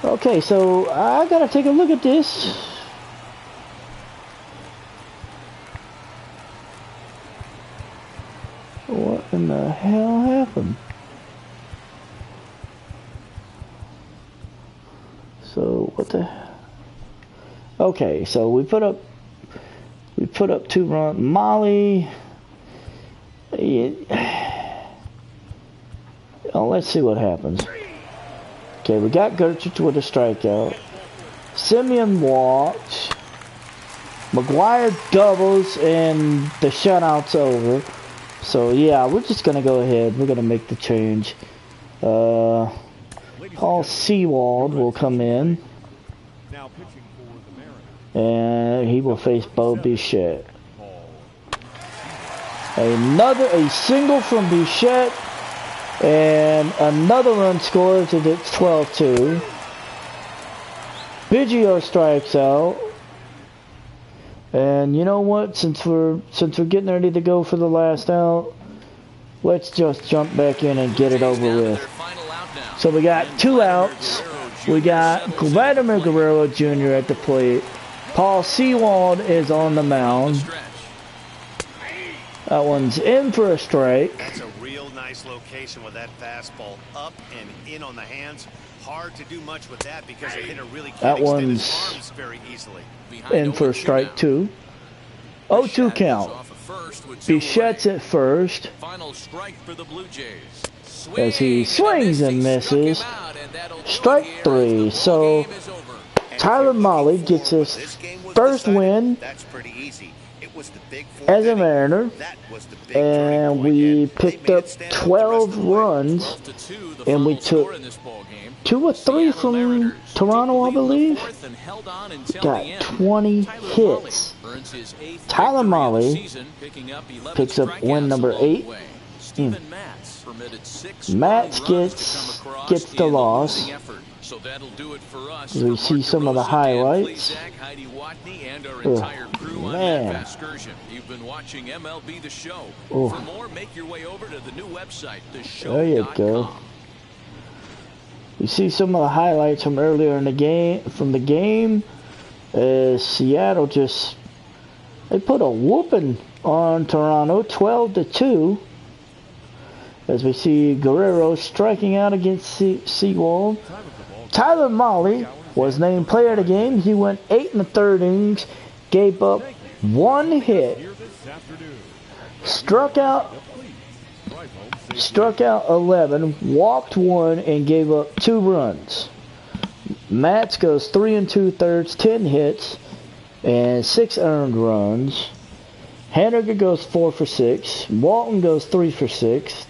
Okay, so I got to take a look at this. What in the hell happened? So what the? Okay, so we put up 2 runs. Molly, Well, let's see what happens. Okay, we got Gertrude with a strikeout. Simeon walks. McGuire doubles, and the shutout's over. So, yeah, we're just going to go ahead. We're going to make the change. Paul Sewald will come in. Now pitching for the Mariners. And he will face Bo Bichette. A single from Bichette. And another run scores, and it's 12-2. Biggio strikes out. And you know what? Since we're getting ready to go for the last out, let's just jump back in and get it over with. So we got 2 outs. We got Vladimir Guerrero Jr. at the plate. Paul Sewald is on the mound. That one's in for a strike. That's a real nice location with that fastball up and in on the hands. Hard to do much with that because the hitter really can't extend his arms very easily. In for a strike 2. 0-2 count. Bichette's at first. Final strike for the Blue Jays. As he swings and misses. Strike 3. So Tyler Mahle gets his first win as a Mariner. And we picked up 12 runs. And we took 2 or 3 from Toronto, I believe. Got 20 hits. Tyler Mahle picks up win number 8. Matt gets the loss. We see some of the highlights. Man. You've been watching MLB The Show. Oh. For more, make your way over to the new website, theshow.com. There you go. You see some of the highlights from earlier in the game. Seattle they put a whooping on Toronto, 12-2. As we see Guerrero striking out against Siegel. Tyler Mahle was named player of the game. He went 8 1/3 innings, gave up 1 hit, struck out 11, walked 1, and gave up 2 runs. Matz goes 3 2/3, 10 hits, and 6 earned runs. Haniger goes 4 for 6. Walton goes 3 for 6.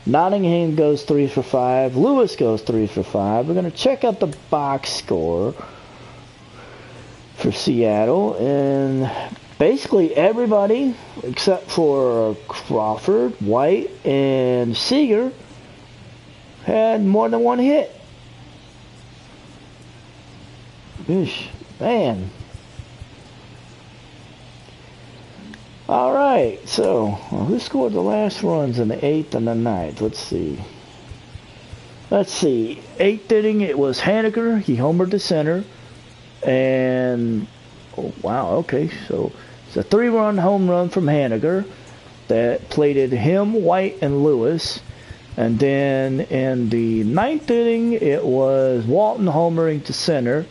Nottingham goes 3 for 5. Lewis goes 3 for 5. We're going to check out the box score for Seattle. And basically everybody except for Crawford, White, and Seager had more than 1 hit. Eesh, man. Alright, so who scored the last runs in the 8th and the 9th? Let's see. 8th inning, it was Haniger. He homered to center. And, oh, wow, okay. So it's a 3-run home run from Haniger that plated him, White, and Lewis. And then in the 9th inning, it was Walton homering to center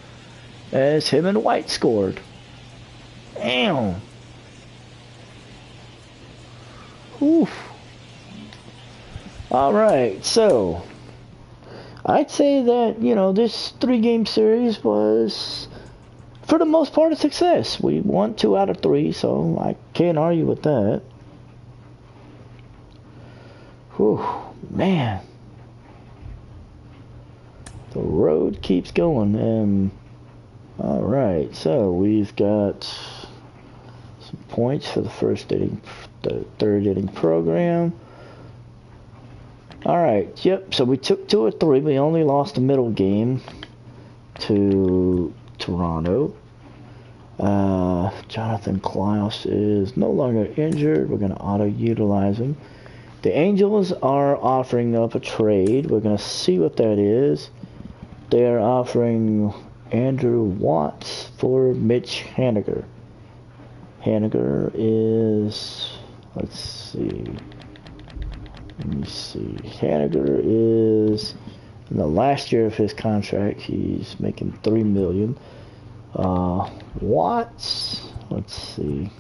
as him and White scored. Damn. Oof. Alright, so I'd say that, this 3-game series was, for the most part, a success. We won 2 out of 3, so I can't argue with that. Whew, man. The road keeps going. Alright, so we've got some points for the first inning, the 3rd inning program. Alright, yep, so we took 2 or 3. We only lost the middle game to Toronto. Jonathan Klaus is no longer injured. We're going to auto-utilize him. The Angels are offering up a trade. We're going to see what that is. They're offering Andrew Watts for Mitch Haniger. Haniger is, let's see. Let me see. Haniger is in the last year of his contract. He's making $3 million. Watts, let's see.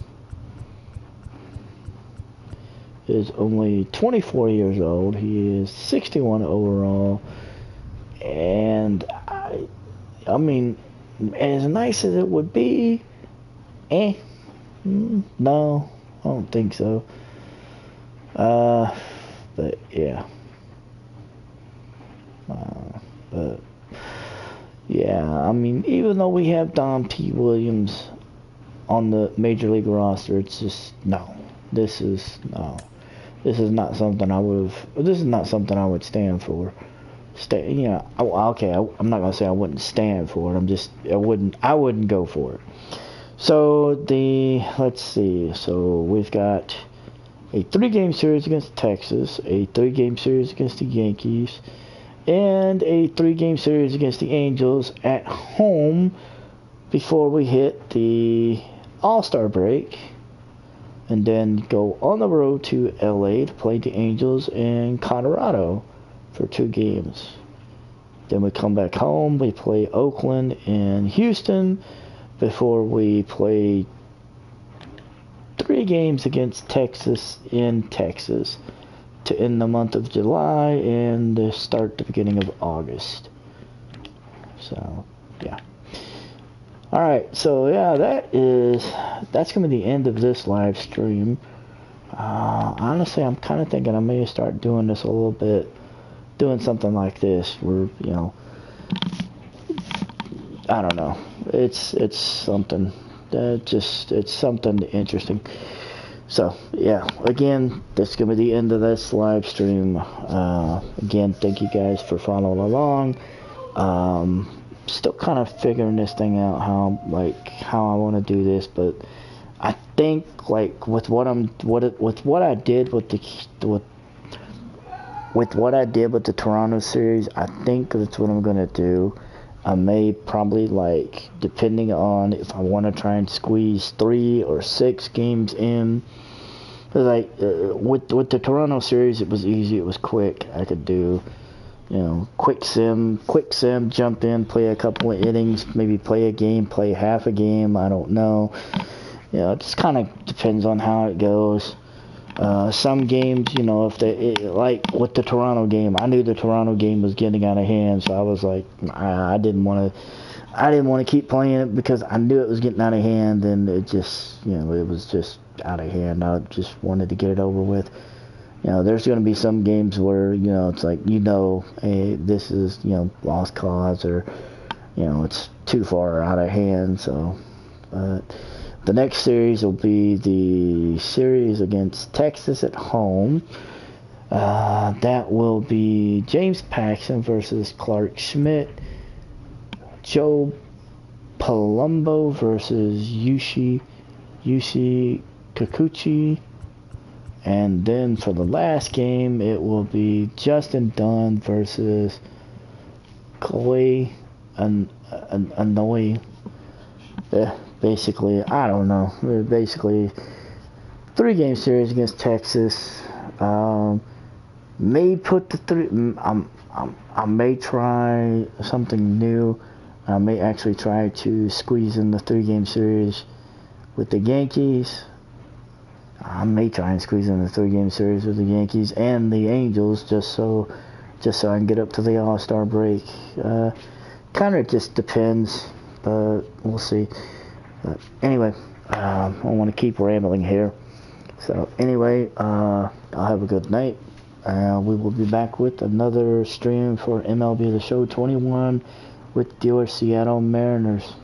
is only 24 years old. He is 61 overall. And, I mean, as nice as it would be, no, I don't think so. But, yeah. But, yeah, I mean, even though we have Don P. Williams on the Major League roster, it's just, no. This is not something I would stand for. I'm not gonna say I wouldn't stand for it. I wouldn't go for it. So let's see. So we've got a 3-game series against Texas, a 3-game series against the Yankees, and a 3-game series against the Angels at home before we hit the All-Star break, and then go on the road to LA to play the Angels in Colorado for 2 games. Then we come back home, we play Oakland and Houston before we play 3 games against Texas in Texas to end the month of July and start the beginning of August. So, yeah. Alright, so yeah, that's going to be the end of this live stream. Honestly, I'm kind of thinking I may start doing this a little bit, doing something like this where, I don't know. It's something. It's something interesting. So, yeah, again, that's going to be the end of this live stream. Again, thank you guys for following along. Still kind of figuring this thing out, how I want to do this, but I think, like, with what I did with the Toronto series, I think that's what I'm going to do. I may probably, like, depending on if I want to try and squeeze 3 or 6 games in. Like, with the Toronto series, it was easy, it was quick. I could do, quick sim, jump in, play a couple of innings, maybe play a game, play half a game, I don't know. It just kind of depends on how it goes. Some games, like with the Toronto game, I knew the Toronto game was getting out of hand, so I was like, I didn't want to keep playing it because I knew it was getting out of hand, and it just, it was just out of hand. I just wanted to get it over with. There's going to be some games where, it's like, hey, this is, lost cause, or, it's too far out of hand, so, the next series will be the series against Texas at home. That will be James Paxton versus Clark Schmidt. Joe Palumbo versus Yushi Kikuchi. And then for the last game, it will be Justin Dunn versus Chloe Anoy. Basically, I don't know. Basically, 3-game series against Texas. May put the 3. I may try something new. I may actually try to squeeze in the 3-game series with the Yankees. I may try and squeeze in the 3-game series with the Yankees and the Angels, just so I can get up to the All-Star break. Kind of just depends, but we'll see. But anyway, I don't want to keep rambling here. So anyway, I'll have a good night. We will be back with another stream for MLB The Show 21 with your Seattle Mariners.